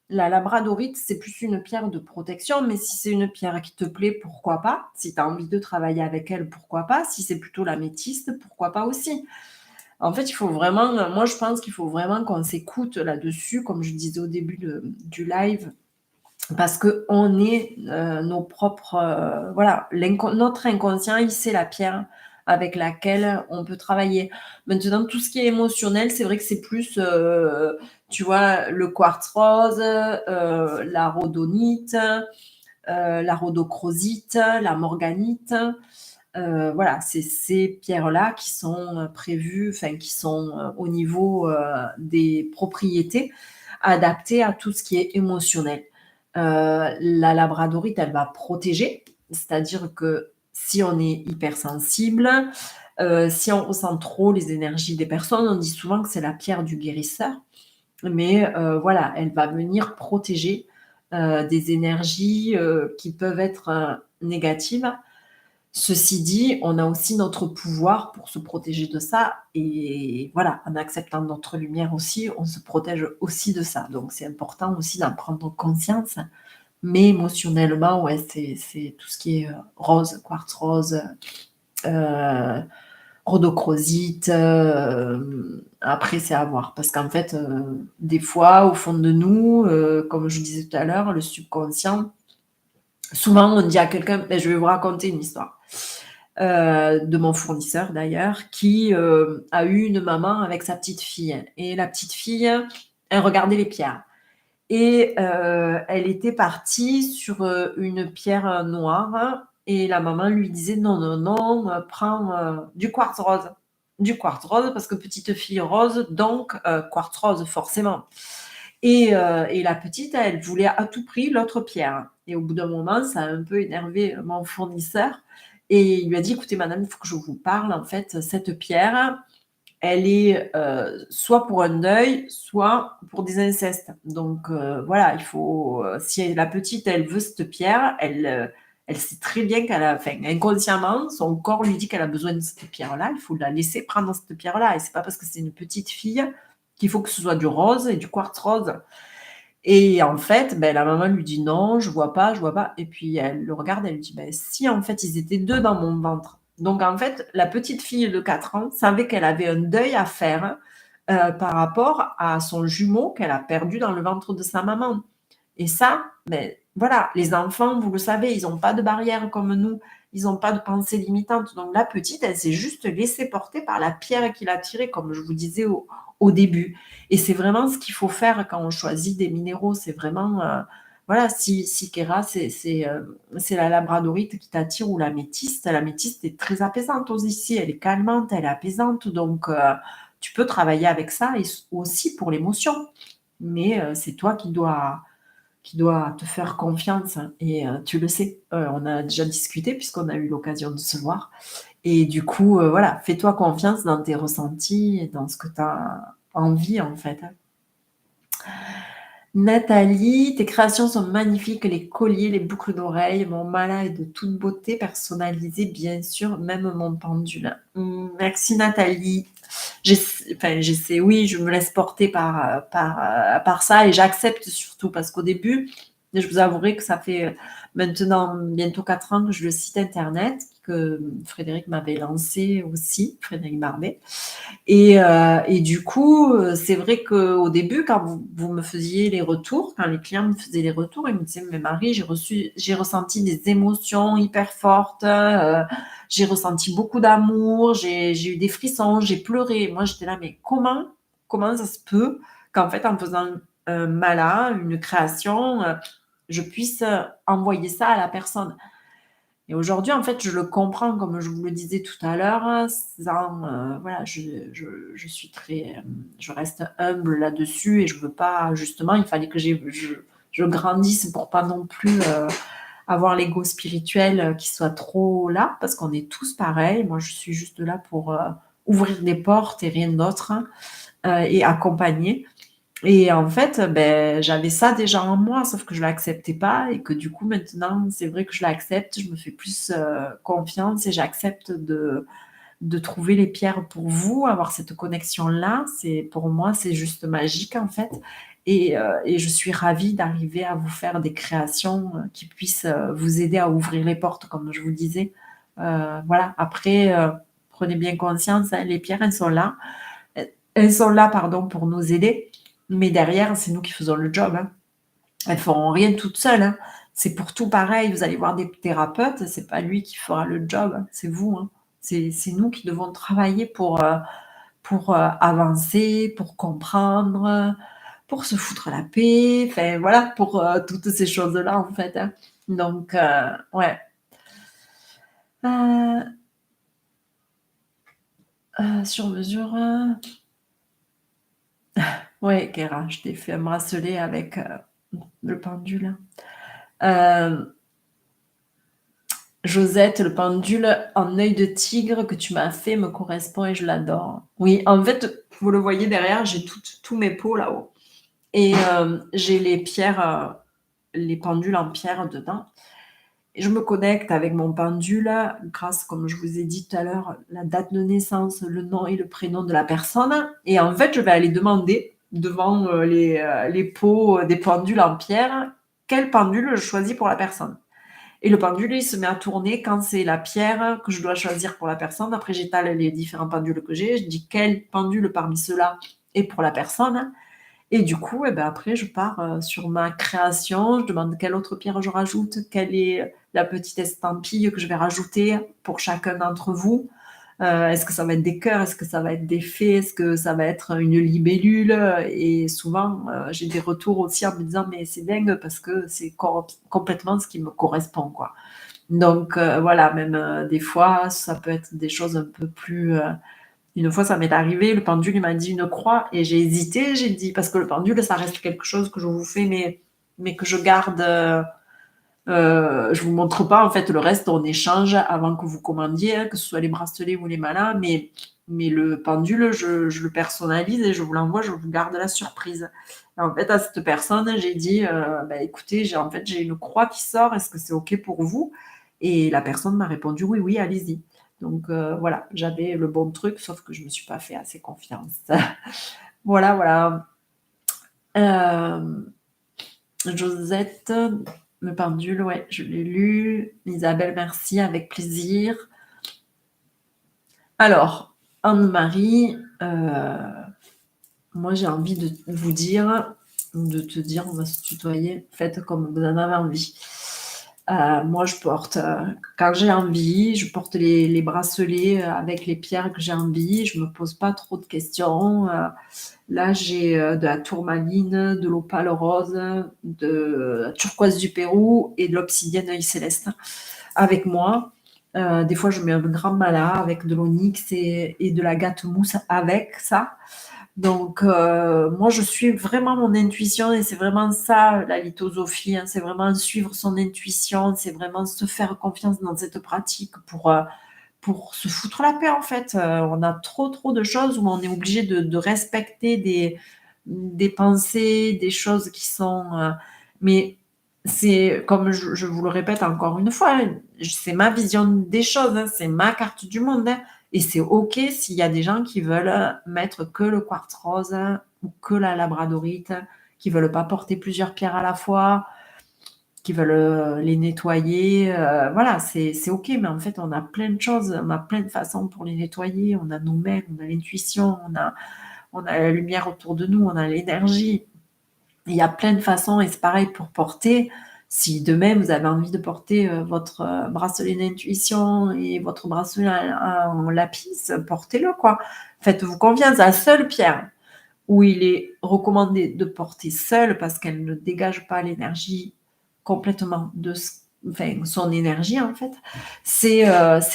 La labradorite, c'est plus une pierre de protection, mais si c'est une pierre qui te plaît, pourquoi pas? Si tu as envie de travailler avec elle, pourquoi pas? Si c'est plutôt l'améthyste, pourquoi pas aussi? En fait, il faut vraiment, moi je pense qu'il faut vraiment qu'on s'écoute là-dessus, comme je disais au début du live, parce qu'on est nos propres, voilà, notre inconscient, il sait la pierre avec laquelle on peut travailler. Maintenant, tout ce qui est émotionnel, c'est vrai que c'est plus, tu vois, le quartz rose, la rhodonite, la rhodochrosite, la morganite. Voilà, c'est ces pierres-là qui sont prévues, enfin qui sont au niveau des propriétés adaptées à tout ce qui est émotionnel. La labradorite, elle va protéger, c'est-à-dire que si on est hypersensible, si on ressent trop les énergies des personnes, on dit souvent que c'est la pierre du guérisseur, mais voilà, elle va venir protéger des énergies qui peuvent être négatives. Ceci dit, on a aussi notre pouvoir pour se protéger de ça et voilà, en acceptant notre lumière aussi, on se protège aussi de ça. Donc c'est important aussi d'en prendre conscience, mais émotionnellement, ouais, c'est tout ce qui est, rose, quartz rose, heu, rhodochrosite, après c'est à voir parce qu'en fait, des fois, au fond de nous, comme je disais tout à l'heure, le subconscient, souvent on dit à quelqu'un, je vais vous raconter une histoire. De mon fournisseur d'ailleurs, qui a eu une maman avec sa petite fille. Et la petite fille, elle regardait les pierres. Et elle était partie sur une pierre noire. Et la maman lui disait non, non, non, prends du quartz rose. Du quartz rose, parce que petite fille rose, donc quartz rose, forcément. Et la petite, elle voulait à tout prix l'autre pierre. Et au bout d'un moment, ça a un peu énervé mon fournisseur. et il lui a dit: «Écoutez madame, il faut que je vous parle, en fait, cette pierre, elle est, soit pour un deuil, soit pour des incestes. Donc voilà, il faut, si la petite, elle veut cette pierre, elle sait très bien qu'elle a enfin, inconsciemment, son corps lui dit qu'elle a besoin de cette pierre-là, il faut la laisser prendre cette pierre-là et c'est pas parce que c'est une petite fille qu'il faut que ce soit du rose et du quartz rose». Et en fait, beh, la maman lui dit: «Non, je vois pas» et puis elle le regarde, elle lui dit: «Beh, si, en fait, ils étaient 2 dans mon ventre». Donc en fait, la petite fille de 4 ans savait qu'elle avait un deuil à faire, par rapport à son jumeau qu'elle a perdu dans le ventre de sa maman. Et ça, beh, voilà, les enfants, vous le savez, ils ont pas de barrière comme nous, ils ont pas de pensée limitante. Donc la petite, elle s'est juste laissée porter par la pierre qui l'a tirée, comme je vous disais au début. Et c'est vraiment ce qu'il faut faire quand on choisit des minéraux. C'est vraiment, voilà, si Kéra, c'est la labradorite qui t'attire ou l'améthyste. L'améthyste est très apaisante aussi, elle est calmante, elle est apaisante. Donc, tu peux travailler avec ça et aussi pour l'émotion. Mais, c'est toi qui dois te faire confiance et tu le sais. On a déjà discuté puisqu'on a eu l'occasion de se voir et du coup, voilà, fais-toi confiance dans tes ressentis et dans ce que tu as envie, en fait, hein. Nathalie, tes créations sont magnifiques, les colliers, les boucles d'oreilles. Mon mala est de toute beauté, personnalisé, bien sûr, même mon pendule. Merci Nathalie. J'essaie, oui, je me laisse porter par ça et j'accepte surtout parce qu'au début, je vous avouerai que ça fait maintenant bientôt 4 ans que je le site internet que Frédéric m'avait lancé aussi, Frédéric Barbet. Et du coup, c'est vrai qu'au début, quand vous me faisiez les retours, quand les clients me faisaient les retours, ils me disaient: «Mais Marie, j'ai ressenti des émotions hyper fortes, j'ai ressenti beaucoup d'amour, j'ai eu des frissons, j'ai pleuré». Moi, j'étais là: «Mais comment ça se peut qu'en fait, en faisant un mala, une création, je puisse, envoyer ça à la personne?» Et aujourd'hui, en fait, je le comprends, comme je vous le disais tout à l'heure, sans, voilà, je suis très, je reste humble là-dessus et je veux pas justement, il fallait que je grandisse pour pas non plus, avoir l'ego spirituel, qui soit trop là, parce qu'on est tous pareils. Moi, je suis juste là pour, ouvrir des portes et rien d'autre, hein, et accompagner. Et en fait, beh, j'avais ça déjà en moi, sauf que je l'acceptais pas et que du coup maintenant, c'est vrai que je l'accepte, je me fais plus, confiance et j'accepte de trouver les pierres pour vous, avoir cette connexion-là. C'est pour moi, c'est juste magique en fait et je suis ravie d'arriver à vous faire des créations, qui puissent, vous aider à ouvrir les portes comme je vous disais. Voilà, après, prenez bien conscience, hein, les pierres, elles sont là, pardon, pour nous aider, mais derrière, c'est nous qui faisons le job, hein. Elles feront rien toutes seules, hein. C'est pour tout pareil. Vous allez voir des thérapeutes, c'est pas lui qui fera le job, hein, c'est vous, hein. C'est nous qui devons travailler pour avancer, pour comprendre, pour se foutre la paix, enfin voilà, pour, toutes ces choses-là, en fait, hein. Donc ouais. Heu sur mesure, ouais, Kéra, je t'ai fait un bracelet avec, le pendule. Hem, Josette, le pendule en œil de tigre que tu m'as fait me correspond et je l'adore. Oui, en fait, vous le voyez derrière, j'ai tous mes pots là-haut et j'ai les pierres, les pendules en pierre dedans et je me connecte avec mon pendule grâce, comme je vous ai dit tout à l'heure, la date de naissance, le nom et le prénom de la personne et en fait, je vais aller demander devant, les pots, des pendules en pierre, quelle pendule je choisis pour la personne. Et le pendule, il se met à tourner quand c'est la pierre que je dois choisir pour la personne. Après, j'étale les différents pendules que j'ai. Je dis quel pendule parmi ceux-là est pour la personne. Et du coup, eh ben, après, je pars sur ma création. Je demande quelle autre pierre je rajoute, quelle est la petite estampille que je vais rajouter pour chacun d'entre vous. Est-ce que ça va être des cœurs? Est-ce que ça va être des fées? Est-ce que ça va être une libellule? Et souvent, j'ai des retours aussi en me disant: «Mais c'est dingue parce que c'est complètement ce qui me correspond, quoi». Donc voilà, même, des fois, ça peut être des choses un peu plus, une fois, ça m'est arrivé, le pendule, il m'a dit une croix et j'ai hésité, j'ai dit parce que le pendule, ça reste quelque chose que je vous fais mais que je garde, Je vous montre pas en fait le reste, on échange avant que vous commandiez, hein, que ce soit les bracelets ou les malas, mais le pendule, je le personnalise et je vous l'envoie, je vous garde la surprise. Et en fait, à cette personne, j'ai dit, bah, écoutez, j'ai une croix qui sort, est-ce que c'est OK pour vous? Et la personne m'a répondu, oui, oui, allez-y. Donc voilà, j'avais le bon truc, sauf que je me suis pas fait assez confiance. Voilà, voilà. Euh, Josette, le pendule, ouais, je l'ai lu. Isabelle, merci, avec plaisir. Alors, Anne-Marie, moi j'ai envie de vous dire, de te dire, on va se tutoyer, faites comme vous en avez envie. Moi, je porte, quand j'ai envie, je porte les bracelets avec les pierres que j'ai envie. Je me pose pas trop de questions. Là, j'ai de la tourmaline, de l'opale rose, de la turquoise du Pérou et de l'obsidienne œil céleste avec moi. Des fois, je mets un grand mala avec de l'onyx et de la gâte mousse avec ça. Donc, moi, je suis vraiment mon intuition et c'est vraiment ça, la lithosophie, hein, c'est vraiment suivre son intuition, c'est vraiment se faire confiance dans cette pratique pour se foutre la paix, en fait. On a trop, trop de choses où on est obligé de respecter des pensées, des choses qui sont... mais c'est, comme je vous le répète encore une fois, hein, c'est ma vision des choses, hein, c'est ma carte du monde, hein. Et c'est OK s'il y a des gens qui veulent mettre que le quartz rose ou que la labradorite, qui veulent pas porter plusieurs pierres à la fois, qui veulent les nettoyer. Voilà, c'est OK, mais en fait, on a plein de choses, on a plein de façons pour les nettoyer. On a nos mains, on a l'intuition, on a la lumière autour de nous, on a l'énergie. Il y a plein de façons et c'est pareil pour porter. Si demain vous avez envie de porter votre bracelet d'intuition et votre bracelet en lapis, portez-le quoi. Faites-vous confiance. La seule pierre où il est recommandé de porter seule parce qu'elle ne dégage pas l'énergie complètement enfin, son énergie en fait, c'est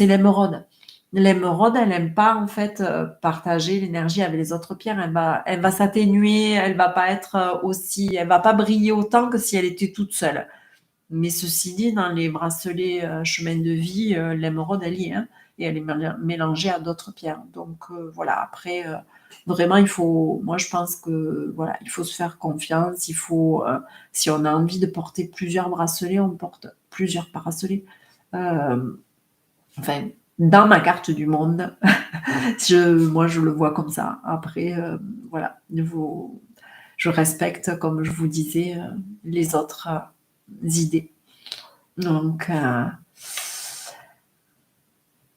l'émeraude. L'émeraude, elle n'aime pas en fait partager l'énergie avec les autres pierres. Elle va s'atténuer, elle va pas être aussi, elle va pas briller autant que si elle était toute seule. Mais ceci dit, dans les bracelets chemin de vie, l'émeraude, elle y est, hein, et elle est mélangée à d'autres pierres. Donc voilà, après, vraiment, moi je pense que voilà, il faut se faire confiance. Si on a envie de porter plusieurs bracelets, on porte plusieurs bracelets. Euh, enfin, dans ma carte du monde, moi je le vois comme ça. Après, voilà, je respecte, comme je vous disais, les autres idées. Donc,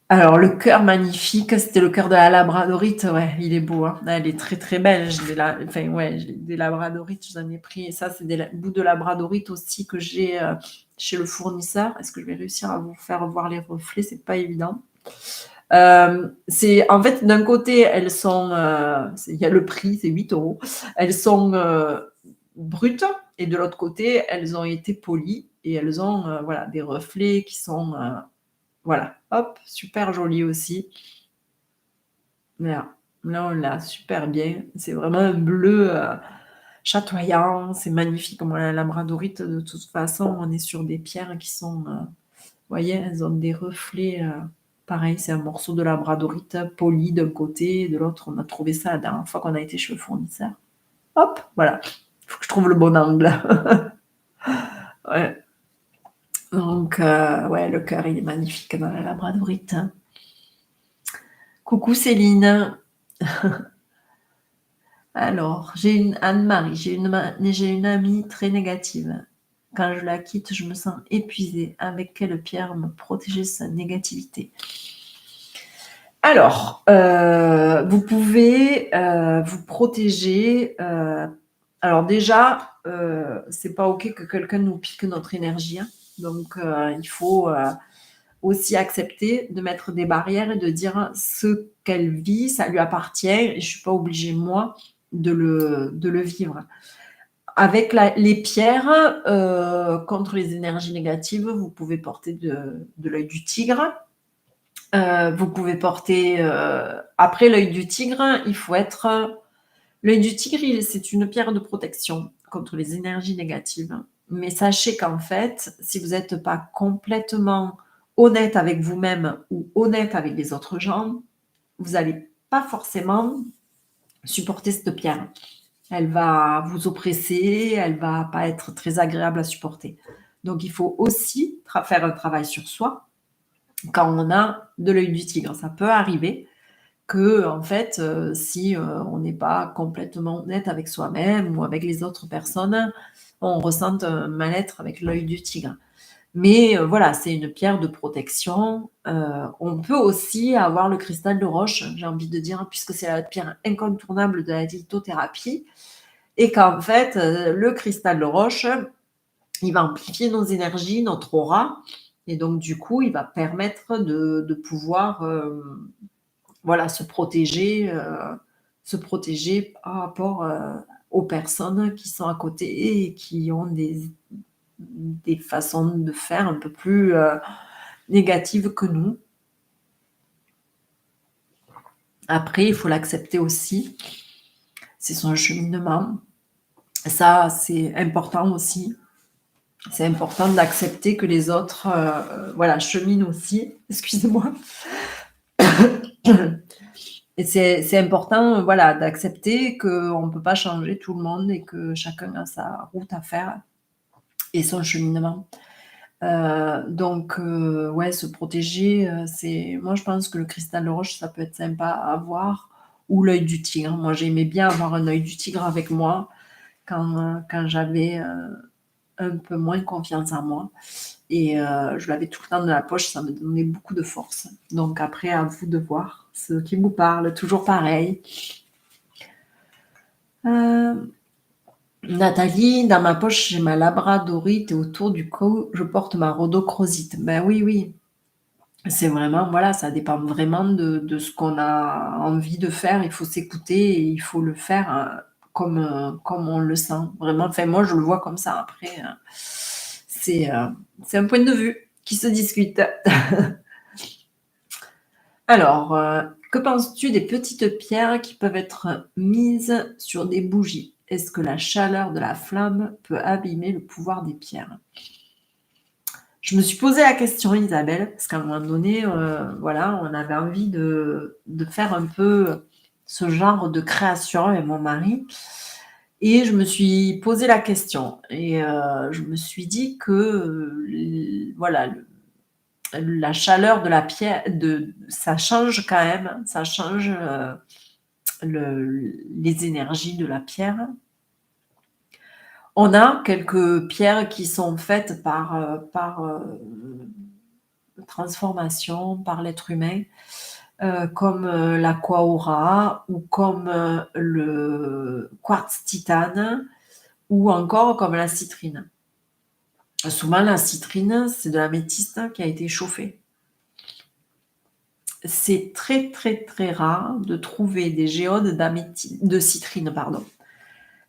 alors le cœur magnifique, c'était le cœur de la labradorite. Ouais, il est beau, hein. Elle est très très belle. J'ai des labradorites, j'en ai pris. Et ça, c'est des bouts de labradorite aussi que j'ai chez le fournisseur. Est-ce que je vais réussir à vous faire voir les reflets? C'est pas évident. C'est en fait d'un côté, elles sont, il y a le prix, c'est 8 €. Elles sont brutes et de l'autre côté, elles ont été polies et elles ont voilà des reflets qui sont voilà, hop, super joli aussi. Là, on l'a super bien. C'est vraiment un bleu chatoyant, c'est magnifique. Moi, la labradorite, de toute façon, on est sur des pierres qui sont, vous voyez, elles ont des reflets. Pareil, c'est un morceau de labradorite poli d'un côté, de l'autre, on a trouvé ça la dernière fois qu'on a été chez le fournisseur. Hop, voilà. Il faut que je trouve le bon angle. Ouais. Donc, ouais, le cœur, il est magnifique dans la labradorite. Coucou Céline. Alors, Anne-Marie, j'ai une amie très négative. Quand je la quitte, je me sens épuisée. Avec quelle pierre me protéger de sa négativité? Alors, vous pouvez vous protéger. Alors déjà, c'est pas OK que quelqu'un nous pique notre énergie, hein. Donc, il faut aussi accepter de mettre des barrières et de dire ce qu'elle vit, ça lui appartient et je suis pas obligée, moi, de le vivre. Avec les pierres, contre les énergies négatives, vous pouvez porter de l'œil du tigre. Vous pouvez porter... après l'œil du tigre, il faut être... L'œil du tigre, c'est une pierre de protection contre les énergies négatives. Mais sachez qu'en fait, si vous êtes pas complètement honnête avec vous-même ou honnête avec les autres gens, vous allez pas forcément supporter cette pierre. Elle va vous oppresser, elle va pas être très agréable à supporter. Donc il faut aussi faire un travail sur soi quand on a de l'œil du tigre. Ça peut arriver que, en fait, si on n'est pas complètement honnête avec soi-même ou avec les autres personnes, on ressente un mal-être avec l'œil du tigre. Mais voilà, c'est une pierre de protection. On peut aussi avoir le cristal de roche, j'ai envie de dire, puisque c'est la pierre incontournable de la lithothérapie. Et qu'en fait, le cristal de roche, il va amplifier nos énergies, notre aura. Et donc, du coup, il va permettre de pouvoir voilà, se protéger par rapport aux personnes qui sont à côté et qui ont des façons de faire un peu plus négatives que nous. Après, il faut l'accepter aussi. C'est son cheminement. Ça, c'est important aussi. C'est important d'accepter que les autres voilà, cheminent aussi. Excusez-moi. Et c'est important voilà, d'accepter qu'on ne peut pas changer tout le monde et que chacun a sa route à faire et son cheminement. Donc ouais, se protéger, c'est moi je pense que le cristal de roche, ça peut être sympa à avoir ou l'œil du tigre. Moi, j'aimais bien avoir un œil du tigre avec moi quand j'avais, un peu moins confiance en moi et je l'avais tout le temps dans la poche, ça me donnait beaucoup de force. Donc après, à vous de voir ce qui vous parle, toujours pareil. Nathalie, dans ma poche, j'ai ma labradorite et autour du cou, je porte ma rhodochrosite. Ben oui, oui. C'est vraiment, voilà, ça dépend vraiment de ce qu'on a envie de faire. Il faut s'écouter et il faut le faire comme on le sent. Vraiment, enfin, moi, je le vois comme ça. Après, c'est un point de vue qui se discute. Alors, que penses-tu des petites pierres qui peuvent être mises sur des bougies? Est-ce que la chaleur de la flamme peut abîmer le pouvoir des pierres? Je me suis posé la question, Isabelle, parce qu'à un moment donné, voilà, on avait envie de faire un peu ce genre de création avec mon mari. Et je me suis posé la question. Et je me suis dit que, voilà, la chaleur de la pierre, ça change quand même, ça change les énergies de la pierre. On a quelques pierres qui sont faites par transformation, par l'être humain, comme la Quahora ou comme le quartz titane ou encore comme la citrine. Souvent, la citrine, c'est de l'améthyste qui a été chauffée. C'est très, très, très rare de trouver des géodes de citrine, pardon.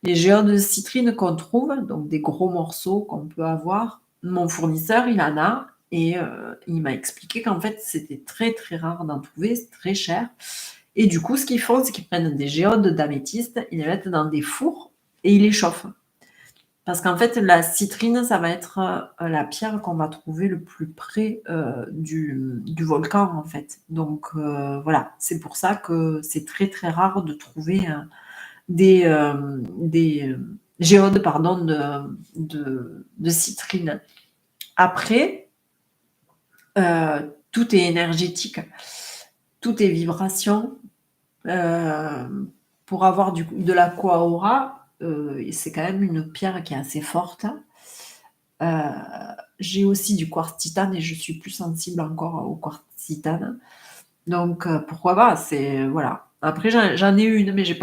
Les géodes de citrine qu'on trouve, donc des gros morceaux qu'on peut avoir, mon fournisseur, il en a et il m'a expliqué qu'en fait, c'était très, très rare d'en trouver, c'est très cher. Et du coup, ce qu'ils font, c'est qu'ils prennent des géodes d'améthyste, ils les mettent dans des fours et ils les chauffent. Parce qu'en fait, la citrine, ça va être la pierre qu'on va trouver le plus près du volcan, en fait. Donc voilà, c'est pour ça que c'est très très rare de trouver des géodes pardon, de citrine. Après, tout est énergétique, tout est vibration. Pour avoir de la Quahora, c'est quand même une pierre qui est assez forte. J'ai aussi du quartz titane et je suis plus sensible encore au quartz titane. Donc pourquoi pas, c'est voilà. Après j'en ai une, mais je l'ai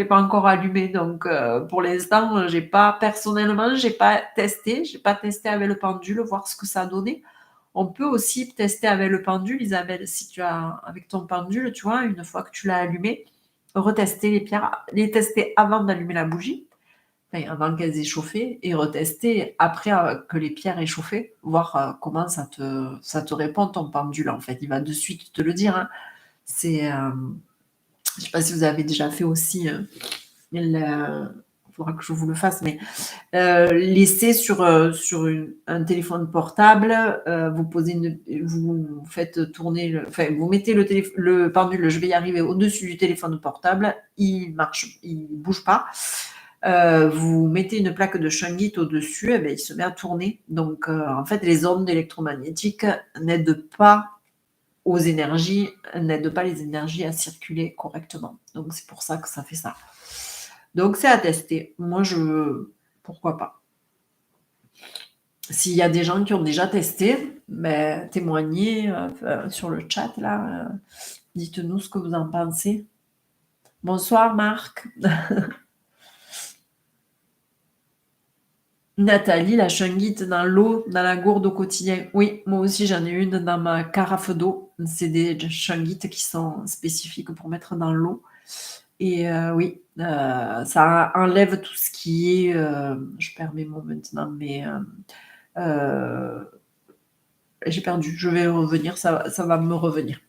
pas encore allumée. Donc pour l'instant, personnellement, j'ai pas testé. J'ai pas testé avec le pendule, voir ce que ça donnait. On peut aussi tester avec le pendule, Isabelle, si tu as avec ton pendule, tu vois, une fois que tu l'as allumé, retester les pierres, les tester avant d'allumer la bougie, enfin, avant qu'elles aient chauffé, et retester après que les pierres aient chauffé, voir comment ça te répond ton pendule en fait. Il va de suite te le dire. Hein. C'est, je sais pas si vous avez déjà fait aussi le, faudra que je vous le fasse, mais laisser sur un téléphone portable, vous faites tourner vous mettez le pendule, je vais y arriver, au-dessus du téléphone portable, il bouge pas. Vous mettez une plaque de shungite au-dessus, et il se met à tourner. Donc, en fait, les ondes électromagnétiques n'aident pas les énergies à circuler correctement. Donc, c'est pour ça que ça fait ça. Donc, c'est à tester. Moi, pourquoi pas. S'il y a des gens qui ont déjà testé, témoignez sur le chat, là. Dites-nous ce que vous en pensez. Bonsoir, Marc. Nathalie, la shungite dans l'eau, dans la gourde au quotidien. Oui, moi aussi, j'en ai une dans ma carafe d'eau. C'est des shungites qui sont spécifiques pour mettre dans l'eau. Et oui, ça enlève tout ce qui est... je perds mes mots maintenant, mais... j'ai perdu. Je vais revenir, ça va me revenir.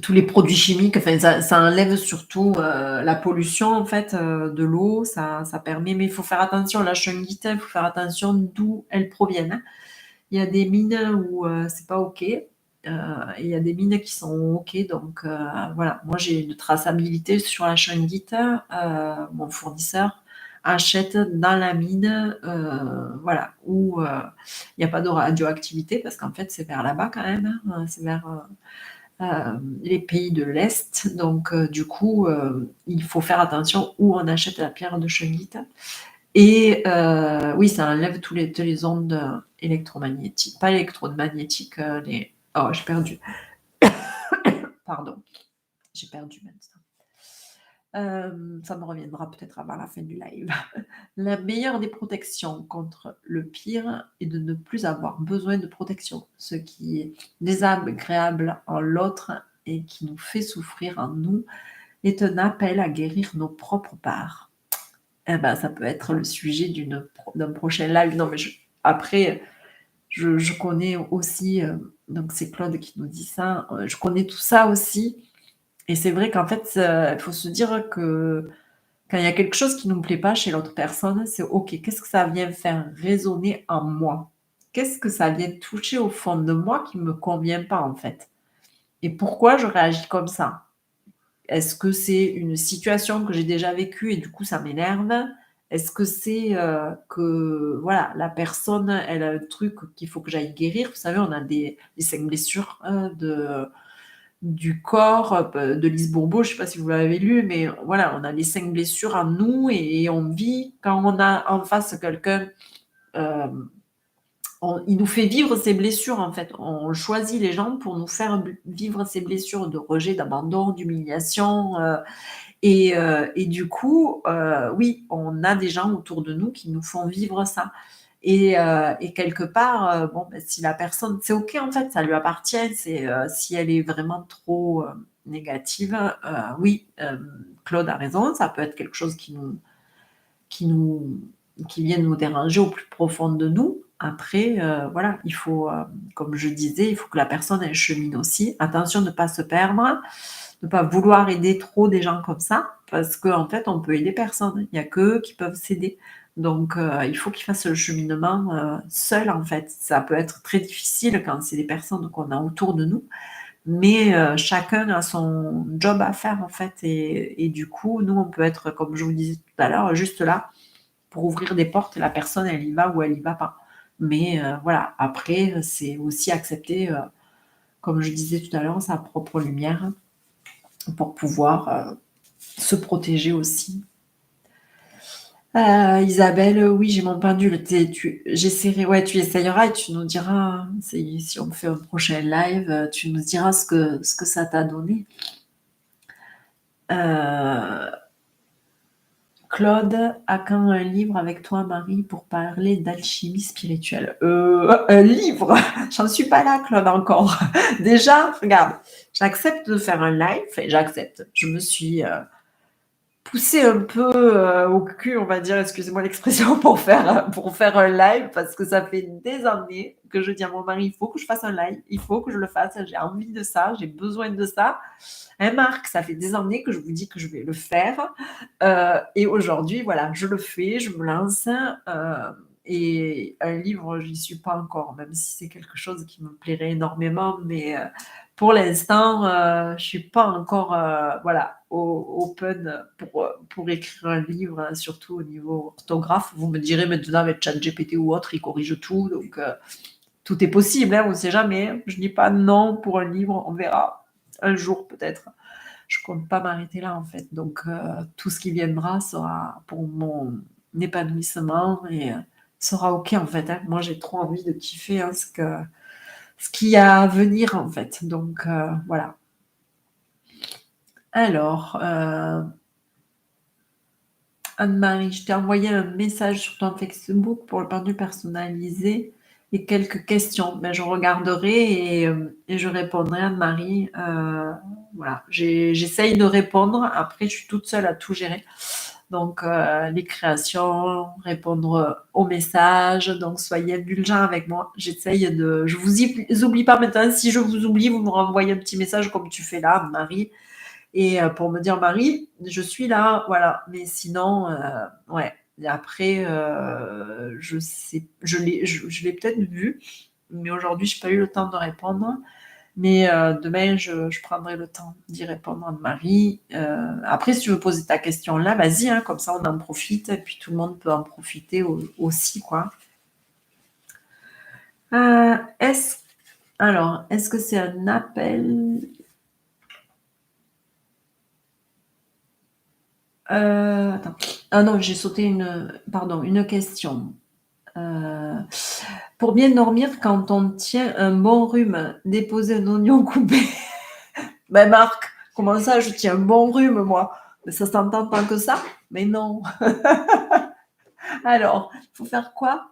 Tous les produits chimiques, ça enlève surtout la pollution en fait de l'eau, ça permet, mais il faut faire attention, la shungite, il faut faire attention d'où elles proviennent. Il y a des mines où c'est pas ok, et il y a des mines qui sont ok, donc voilà, moi j'ai une traçabilité sur la shungite, mon fournisseur achète dans la mine, voilà, où il n'y a pas de radioactivité, parce qu'en fait c'est vers là-bas quand même, hein, c'est vers... les pays de l'Est. Donc, du coup, il faut faire attention où on achète la pierre de shungite. Et oui, ça enlève toutes les ondes électromagnétiques. Pas électromagnétiques, Oh, j'ai perdu. Pardon. J'ai perdu maintenant. Ça me reviendra peut-être avant la fin du live. La meilleure des protections contre le pire est de ne plus avoir besoin de protection. Ce qui est désagréable en l'autre et qui nous fait souffrir en nous est un appel à guérir nos propres parts. Ça peut être le sujet d'un prochain live. Non, mais après, je connais aussi, donc c'est Claude qui nous dit ça, je connais tout ça aussi. Et c'est vrai qu'en fait, il faut se dire que quand il y a quelque chose qui ne nous plaît pas chez l'autre personne, c'est OK, qu'est-ce que ça vient faire résonner en moi? Qu'est-ce que ça vient toucher au fond de moi qui ne me convient pas en fait? Et pourquoi je réagis comme ça? Est-ce que c'est une situation que j'ai déjà vécue et du coup ça m'énerve? Est-ce que c'est que voilà, la personne, elle a un truc qu'il faut que j'aille guérir? Vous savez, on a les 5 blessures du corps de Lise Bourbeau, je ne sais pas si vous l'avez lu, mais voilà, on a les 5 blessures en nous et on vit quand on a en face quelqu'un, il nous fait vivre ses blessures en fait. On choisit les gens pour nous faire vivre ces blessures de rejet, d'abandon, d'humiliation. Et du coup, oui, on a des gens autour de nous qui nous font vivre ça. Et quelque part, si la personne, c'est ok en fait, ça lui appartient. Si elle est vraiment trop négative, oui, Claude a raison, ça peut être quelque chose qui vient nous déranger au plus profond de nous. Après, voilà, il faut, comme je disais, il faut que la personne elle chemine aussi. Attention de ne pas se perdre, de ne pas vouloir aider trop des gens comme ça, parce qu'en fait, on peut aider personne. Il n'y a qu'eux qui peuvent s'aider. Donc, il faut qu'ils fassent le cheminement seul, en fait. Ça peut être très difficile quand c'est des personnes qu'on a autour de nous, mais chacun a son job à faire, en fait. Et du coup, nous, on peut être, comme je vous disais tout à l'heure, juste là pour ouvrir des portes. La personne, elle y va ou elle y va pas. Mais voilà, après, c'est aussi accepter, comme je disais tout à l'heure, sa propre lumière pour pouvoir se protéger aussi. Isabelle, oui, j'ai mon pendule. J'essaierai, ouais, tu essayeras et tu nous diras, si on fait un prochain live, tu nous diras ce que ça t'a donné. Claude, à quand un livre avec toi, Marie, pour parler d'alchimie spirituelle? Un livre? J'en suis pas là, Claude, encore. Déjà, regarde, j'accepte de faire un live, j'accepte. Je me suis poussé un peu, au cul, on va dire, excusez-moi l'expression, pour faire un live parce que ça fait des années que je dis à mon mari: «Il faut que je fasse un live, il faut que je le fasse, j'ai envie de ça, j'ai besoin de ça». Hein, Marc, ça fait des années que je vous dis que je vais le faire, et aujourd'hui, voilà, je le fais, je me lance, et un livre, j'y suis pas encore, même si c'est quelque chose qui me plairait énormément, mais pour l'instant, je suis pas encore, voilà, open pour écrire un livre, surtout au niveau orthographe. Vous me direz maintenant avec ChatGPT ou autre, il corrige tout, donc tout est possible, hein, on ne sait jamais. Je dis pas non pour un livre, on verra un jour peut-être. Je compte pas m'arrêter là en fait, donc tout ce qui viendra sera pour mon épanouissement et sera OK en fait, hein. Moi, j'ai trop envie de kiffer, hein, ce qu'il y a à venir en fait, donc voilà. Alors, Anne-Marie, je t'ai envoyé un message sur ton Facebook pour le contenu personnalisé et quelques questions. Ben, je regarderai et je répondrai, Anne-Marie. Voilà, j'essaye de répondre. Après, je suis toute seule à tout gérer. Donc, les créations, répondre aux messages. Donc, soyez indulgents avec moi. J'essaye de. Je vous oublie pas maintenant. Si je vous oublie, vous me renvoyez un petit message comme tu fais là, Anne-Marie. Et pour me dire: «Marie, je suis là», voilà. Mais sinon, ouais. Et après, je sais je l'ai peut-être vu, mais aujourd'hui, j'ai pas eu le temps de répondre. Mais demain, je prendrai le temps d'y répondre, Anne-Marie. Après, si tu veux poser ta question là, vas-y, hein, comme ça on en profite et puis tout le monde peut en profiter aussi, quoi. Est-ce alors, est-ce que c'est un appel? Attends. Ah non, j'ai sauté une question. Euh, pour bien dormir, quand on tient un bon rhume, déposer un oignon coupé. Ben Marc, comment ça, je tiens un bon rhume, moi? Mais ça s'entend tant que ça? Mais non. Alors, il faut faire quoi?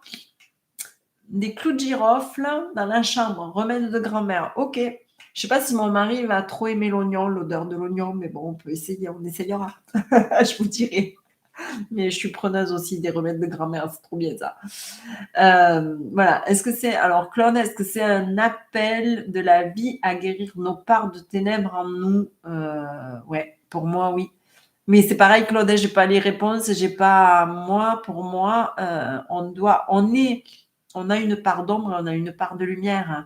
Des clous de girofle dans la chambre, remède de grand-mère. Ok. Je sais pas si mon mari va trop aimer l'oignon, l'odeur de l'oignon, mais bon, on peut essayer, on essayera. Je vous dirai. Mais je suis preneuse aussi des remèdes de grand-mère, c'est trop bien ça. Voilà. Alors Claude, est-ce que c'est un appel de la vie à guérir nos parts de ténèbres en nous? Ouais, pour moi, oui. Mais c'est pareil, Claude, hein, j'ai pas les réponses, j'ai pas moi. Pour moi, on a une part d'ombre, on a une part de lumière,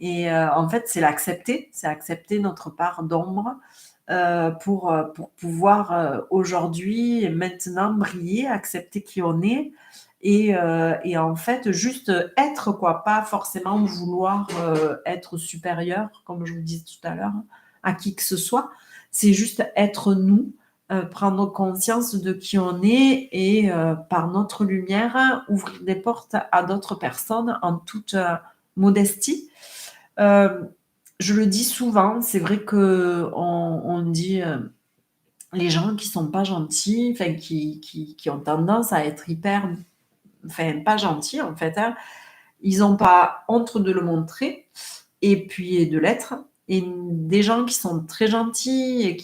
et en fait, c'est accepter notre part d'ombre pour pouvoir aujourd'hui et maintenant briller, accepter qui on est et en fait juste être quoi, pas forcément vouloir être supérieur, comme je vous disais tout à l'heure, à qui que ce soit. C'est juste être nous, prendre conscience de qui on est et par notre lumière ouvrir des portes à d'autres personnes en toute modestie. Euh, je le dis souvent, c'est vrai que on dit les gens qui sont pas gentils, enfin qui ont tendance à être hyper, enfin pas gentils en fait, hein, ils n'ont pas honte de le montrer et puis de l'être. Et des gens qui sont très gentils et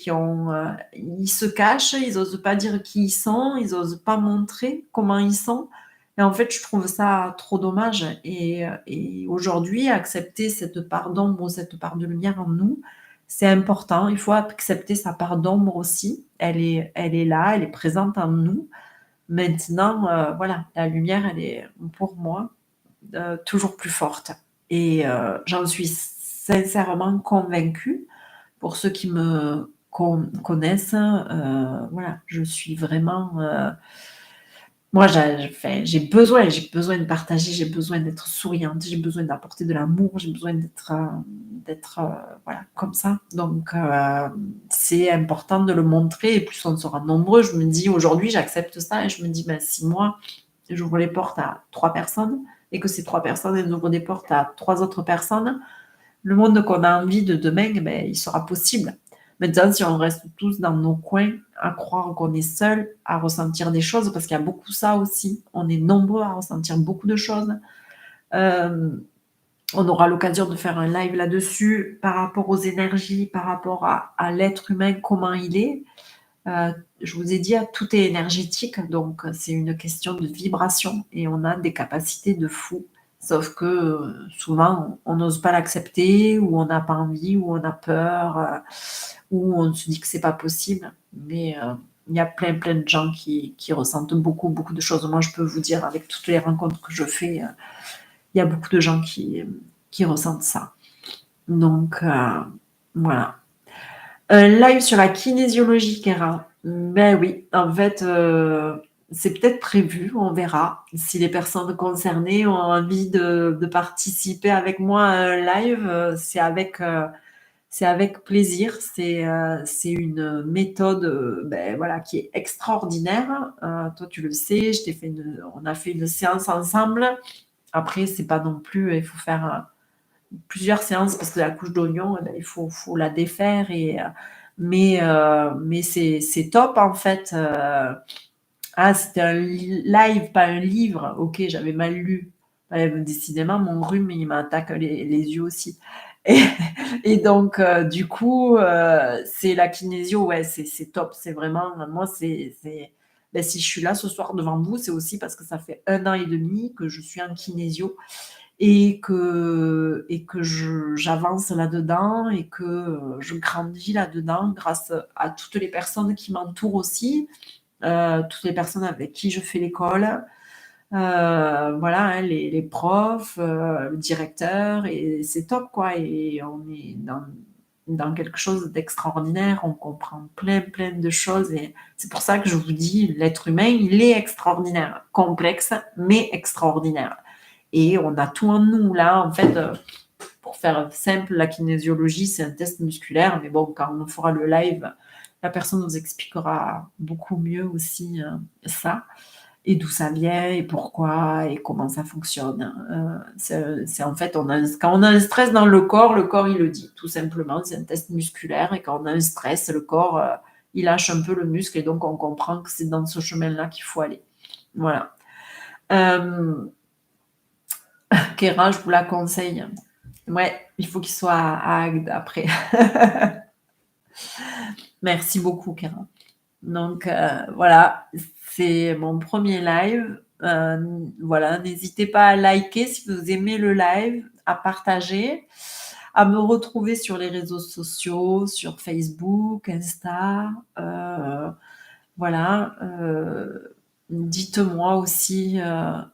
ils se cachent, ils osent pas dire qui ils sont, ils osent pas montrer comment ils sont. Et en fait, je trouve ça trop dommage. Et aujourd'hui, accepter cette part d'ombre, cette part de lumière en nous, c'est important. Il faut accepter sa part d'ombre aussi. Elle est là, elle est présente en nous. Maintenant, voilà, la lumière, elle est pour moi toujours plus forte. Et j'en suis sincèrement convaincue. Pour ceux qui me connaissent, voilà, je suis vraiment. Moi, j'ai besoin de partager, j'ai besoin d'être souriante, j'ai besoin d'apporter de l'amour, j'ai besoin d'être voilà, comme ça. Donc, c'est important de le montrer. Et plus on sera nombreux, je me dis aujourd'hui, j'accepte ça et je me dis, ben, si moi, j'ouvre les portes à 3 personnes et que ces 3 personnes, elles ouvrent des portes à 3 autres personnes, le monde qu'on a envie de demain, ben, il sera possible. Maintenant, si on reste tous dans nos coins à croire qu'on est seul à ressentir des choses, parce qu'il y a beaucoup ça aussi, on est nombreux à ressentir beaucoup de choses. Euh, on aura l'occasion de faire un live là-dessus par rapport aux énergies, par rapport à l'être humain, comment il est. Je vous ai dit, tout est énergétique, donc c'est une question de vibration et on a des capacités de fou. Sauf que souvent, on n'ose pas l'accepter, ou on n'a pas envie, ou on a peur, ou on se dit que c'est pas possible. Mais il y a plein de gens qui ressentent beaucoup de choses. Moi, je peux vous dire, avec toutes les rencontres que je fais, il y a beaucoup de gens qui ressentent ça. Donc, voilà. Live sur la kinésiologie, Kéra. Ben oui, en fait, c'est peut-être prévu, on verra. Si les personnes concernées ont envie de participer avec moi à un live, c'est avec plaisir. C'est une méthode, ben voilà, qui est extraordinaire. Toi, tu le sais, on a fait une séance ensemble. Après, c'est pas non plus, il faut faire plusieurs séances parce que la couche d'oignon, eh ben, il faut la défaire. Mais c'est top en fait. C'était un live, pas un livre. Ok, j'avais mal lu. Décidément, mon rhume, il m'attaque les yeux aussi. Et, et donc, du coup, c'est la kinésio, ouais, c'est top. C'est vraiment, moi, ben, si je suis là ce soir devant vous, c'est aussi parce que ça fait 1 an et demi que je suis en kinésio et que j'avance là-dedans et que je grandis là-dedans grâce à toutes les personnes qui m'entourent aussi, toutes les personnes avec qui je fais l'école, voilà, hein, les profs, le directeur, et c'est top quoi. Et on est dans quelque chose d'extraordinaire, on comprend plein de choses, et c'est pour ça que je vous dis, l'être humain, il est extraordinaire, complexe, mais extraordinaire. Et on a tout en nous là, en fait. Pour faire simple, la kinésiologie, c'est un test musculaire, mais bon, quand on fera le live, la personne nous expliquera beaucoup mieux aussi ça, et d'où ça vient, et pourquoi, et comment ça fonctionne. C'est en fait, quand on a un stress dans le corps, il le dit, tout simplement, c'est un test musculaire, et quand on a un stress, le corps, il lâche un peu le muscle, et donc on comprend que c'est dans ce chemin-là qu'il faut aller. Voilà. Kéra, je vous la conseille. Ouais, il faut qu'il soit à Agde après. Merci beaucoup, Kéra. Donc, voilà, c'est mon premier live. Voilà, n'hésitez pas à liker si vous aimez le live, à partager, à me retrouver sur les réseaux sociaux, sur Facebook, Insta. Voilà. Dites-moi aussi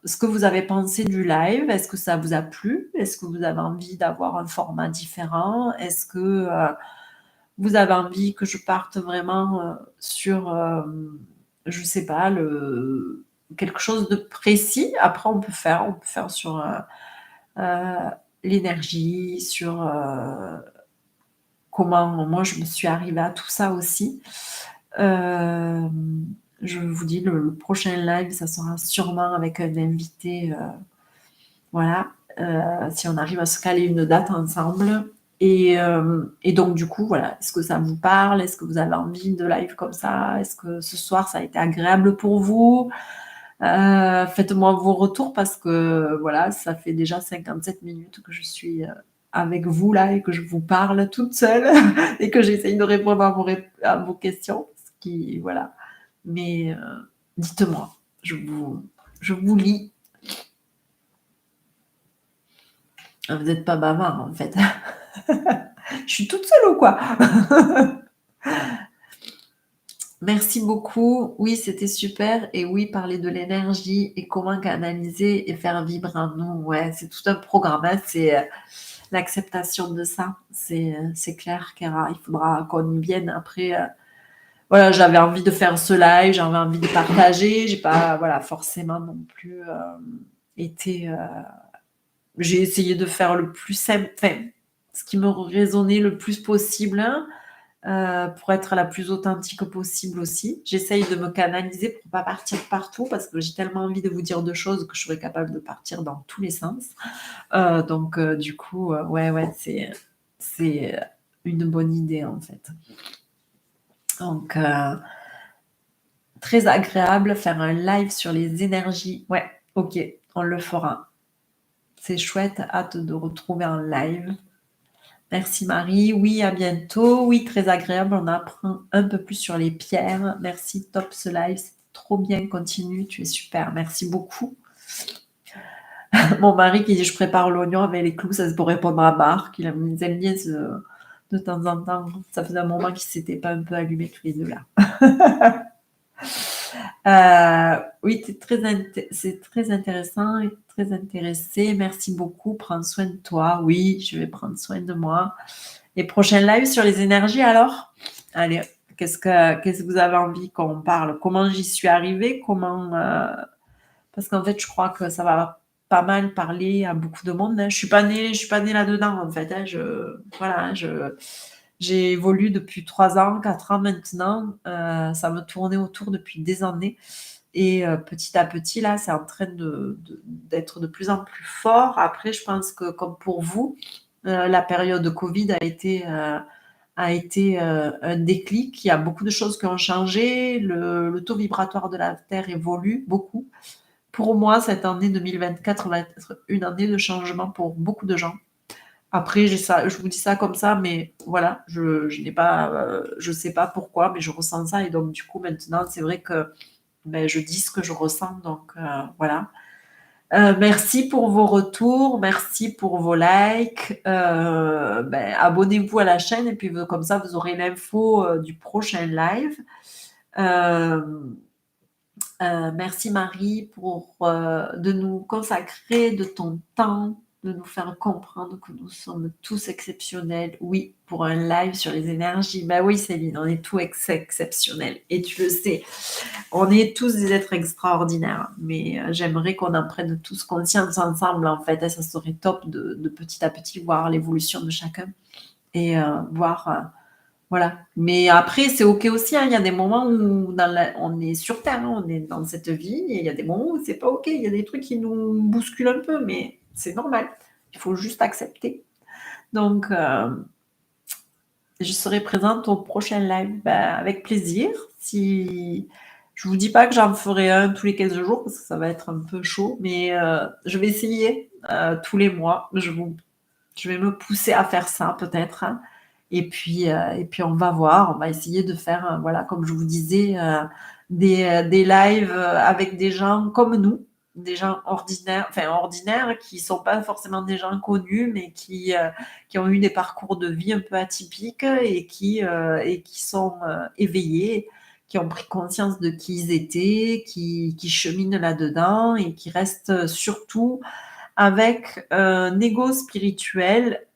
ce que vous avez pensé du live. Est-ce que ça vous a plu? Est-ce que vous avez envie d'avoir un format différent? Est-ce que vous avez envie que je parte vraiment sur, je sais pas, quelque chose de précis? Après, on peut faire sur l'énergie, sur comment moi je me suis arrivée à tout ça aussi. Euh, je vous dis, le prochain live, ça sera sûrement avec un invité. Voilà, si on arrive à se caler une date ensemble. Et donc, du coup, voilà, est-ce que ça vous parle? Est-ce que vous avez envie de live comme ça? Est-ce que ce soir, ça a été agréable pour vous? Faites-moi vos retours parce que voilà, ça fait déjà 57 minutes que je suis avec vous là et que je vous parle toute seule et que j'essaye de répondre à vos questions. Ce qui, voilà. Mais dites-moi, je vous lis. Vous n'êtes pas bavard en fait. Je suis toute seule ou quoi? Merci beaucoup. Oui, c'était super. Et oui, parler de l'énergie et comment canaliser et faire vibrer en nous. Ouais, c'est tout un programme, hein. C'est l'acceptation de ça. C'est clair, Kéra. Il faudra qu'on y vienne après. Voilà, j'avais envie de faire ce live, j'avais envie de partager. J'ai pas, voilà, forcément non plus été. J'ai essayé de faire le plus simple, enfin, ce qui me résonnait le plus possible, hein, pour être la plus authentique possible aussi. J'essaye de me canaliser pour pas partir partout parce que j'ai tellement envie de vous dire de choses que je serais capable de partir dans tous les sens. Donc, du coup, ouais, c'est une bonne idée en fait. Donc, très agréable, faire un live sur les énergies. Ouais, ok, on le fera. C'est chouette, hâte de retrouver un live. Merci Marie. Oui, à bientôt. Oui, très agréable. On apprend un peu plus sur les pierres. Merci, top ce live. C'est trop bien. Continue. Tu es super. Merci beaucoup. Mon mari qui dit je prépare l'oignon avec les clous, ça c'est pour répondre à Marc. Il aime bien de temps en temps. Ça faisait un moment qu'ils ne s'étaient pas un peu allumés tous les deux là. Oui, c'est très intéressant et très intéressé. Merci beaucoup. Prends soin de toi. Oui, je vais prendre soin de moi. Les prochains lives sur les énergies alors? Allez, qu'est-ce que vous avez envie qu'on parle? Comment j'y suis arrivée? Parce qu'en fait, je crois que ça va pas mal parler à beaucoup de monde, hein. Je suis pas née là-dedans en fait, hein. Voilà, j'ai évolué depuis 3 ans, 4 ans maintenant. Ça me tournait autour depuis des années et petit à petit là, c'est en train d'être de plus en plus fort. Après, je pense que comme pour vous, la période de Covid a été un déclic. Il y a beaucoup de choses qui ont changé. Le taux vibratoire de la Terre évolue beaucoup. Pour moi, cette année 2024 va être une année de changement pour beaucoup de gens. Après, je vous dis ça comme ça, mais voilà, je sais pas pourquoi, mais je ressens ça. Et donc, du coup, maintenant, c'est vrai que je dis ce que je ressens. Donc, voilà. Merci pour vos retours, merci pour vos likes. Abonnez-vous à la chaîne et puis comme ça, vous aurez l'info du prochain live. Euh, Merci Marie de nous consacrer de ton temps, de nous faire comprendre que nous sommes tous exceptionnels. Oui, pour un live sur les énergies. Ben oui Céline, on est tous exceptionnels et tu le sais. On est tous des êtres extraordinaires, mais j'aimerais qu'on en prenne tous conscience ensemble en fait. Et ça serait top de petit à petit voir l'évolution de chacun et voir voilà. Mais après, c'est OK aussi, hein. Il y a des moments où on est sur Terre, hein, on est dans cette vie, et il y a des moments où c'est pas OK. Il y a des trucs qui nous bousculent un peu, mais c'est normal. Il faut juste accepter. Donc, je serai présente au prochain live avec plaisir. Si je vous dis pas que j'en ferai un tous les 15 jours, parce que ça va être un peu chaud, mais je vais essayer tous les mois. Je vais me pousser à faire ça peut-être, hein. Et puis on va voir, on va essayer de faire, voilà, comme je vous disais, des lives avec des gens comme nous, des gens ordinaires, qui sont pas forcément des gens connus, mais qui ont eu des parcours de vie un peu atypiques et qui sont éveillés, qui ont pris conscience de qui ils étaient, qui cheminent là-dedans et qui restent surtout avec un ego spirituel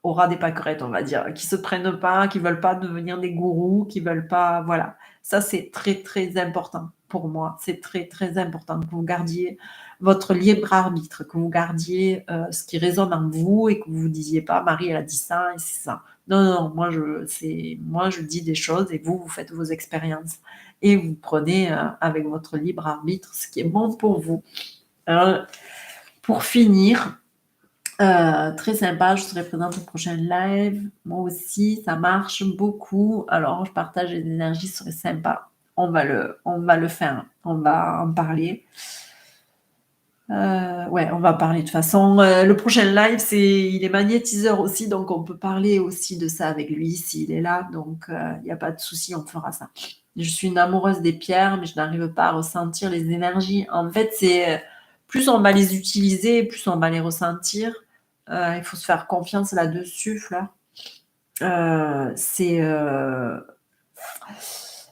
au ras des pâquerettes, on va dire, qui se prennent pas, qui veulent pas devenir des gourous, qui veulent pas, voilà. Ça, c'est très, très important pour moi. C'est très, très important que vous gardiez votre libre arbitre, que vous gardiez ce qui résonne en vous et que vous vous disiez pas, Marie, elle a dit ça et c'est ça. Non, non, non, moi, je dis des choses et vous faites vos expériences et vous prenez avec votre libre arbitre ce qui est bon pour vous. Pour finir, très sympa, je serai présente au prochain live. Moi aussi, ça marche beaucoup. Alors, je partage les énergies, ce serait sympa. On va le faire. On va en parler. Ouais, on va parler de toute façon. Le prochain live, il est magnétiseur aussi, donc on peut parler aussi de ça avec lui s'il est là. Donc, il n'y a pas de souci, on fera ça. Je suis une amoureuse des pierres, mais je n'arrive pas à ressentir les énergies. En fait, c'est plus on va les utiliser, plus on va les ressentir. Il faut se faire confiance là-dessus, Fleur.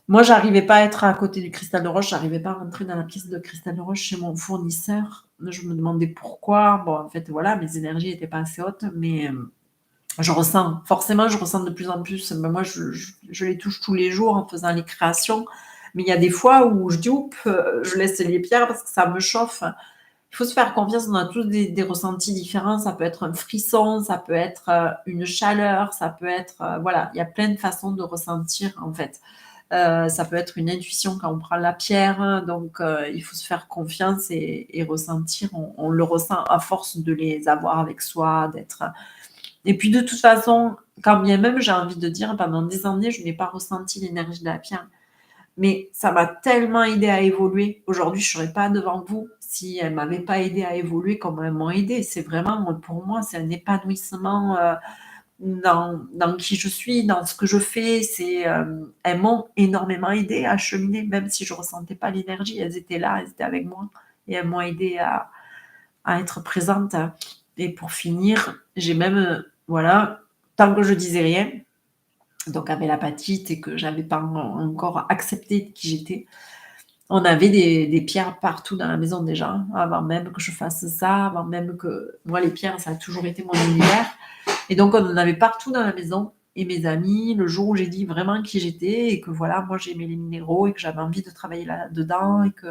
Moi, j'arrivais pas à être à côté du cristal de roche, j'arrivais pas à rentrer dans la pièce de cristal de roche chez mon fournisseur. Je me demandais pourquoi. Bon, en fait, voilà, mes énergies n'étaient pas assez hautes, mais je ressens, forcément, je ressens de plus en plus. Ben, moi, je les touche tous les jours en faisant les créations, mais il y a des fois où je dis, oups, je laisse les pierres parce que ça me chauffe. Il faut se faire confiance, on a tous des ressentis différents. Ça peut être un frisson, ça peut être une chaleur, ça peut être, voilà, il y a plein de façons de ressentir en fait. Ça peut être une intuition quand on prend la pierre, donc il faut se faire confiance et ressentir. On le ressent à force de les avoir avec soi, d'être. Et puis de toute façon, quand bien même j'ai envie de dire, pendant des années, je n'ai pas ressenti l'énergie de la pierre. mais ça m'a tellement aidée à évoluer. Aujourd'hui, je serais pas devant vous si elles m'avaient pas aidée à évoluer comme elles m'ont aidée. C'est vraiment, pour moi, c'est un épanouissement, dans qui je suis, dans ce que je fais. Elles m'ont énormément aidée à cheminer, même si je ressentais pas l'énergie. Elles étaient là, elles étaient avec moi et elles m'ont aidée à être présente. Et pour finir, j'ai même, voilà, tant que je disais rien, donc avec l'apatite et que j'avais pas encore accepté qui j'étais, on avait des pierres partout dans la maison déjà, hein, avant même que je fasse ça, avant même que moi les pierres ça a toujours été mon univers. Et donc on en avait partout dans la maison. Et mes amis, le jour où j'ai dit vraiment qui j'étais et que voilà, moi j'aimais les minéraux et que j'avais envie de travailler là-dedans et que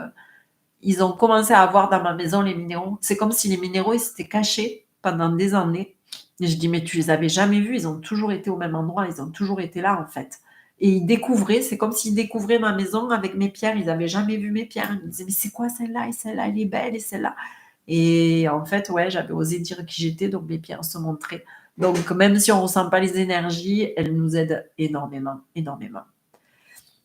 ils ont commencé à avoir dans ma maison les minéraux. C'est comme si les minéraux ils s'étaient cachés pendant des années. Et je dis mais tu les avais jamais vus, ils ont toujours été au même endroit, ils ont toujours été là en fait. Et ils découvraient, c'est comme s'ils découvraient ma maison avec mes pierres, ils n'avaient jamais vu mes pierres. Ils me disaient mais c'est quoi celle-là et celle-là elle est belle et celle-là. Et en fait ouais, j'avais osé dire qui j'étais, donc mes pierres se montraient. Donc même si on ressent pas les énergies, elles nous aident énormément, énormément.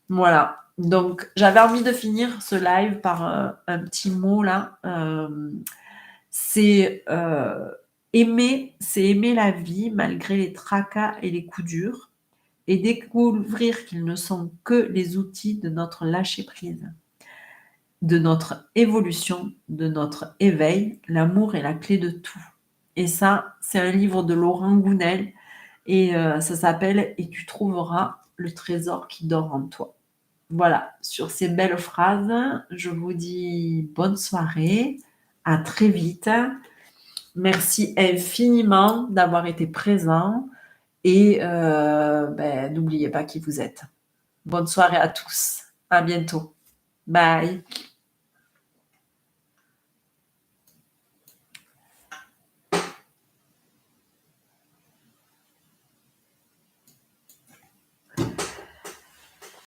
Voilà. Donc, j'avais envie de finir ce live par un petit mot là. C'est aimer la vie malgré les tracas et les coups durs et découvrir qu'ils ne sont que les outils de notre lâcher prise, de notre évolution, de notre éveil. L'amour est la clé de tout. Et ça, c'est un livre de Laurent Gounel et ça s'appelle Et tu trouveras le trésor qui dort en toi. Voilà, sur ces belles phrases, je vous dis bonne soirée, à très vite. Merci infiniment d'avoir été présent et n'oubliez pas qui vous êtes. Bonne soirée à tous. À bientôt. Bye.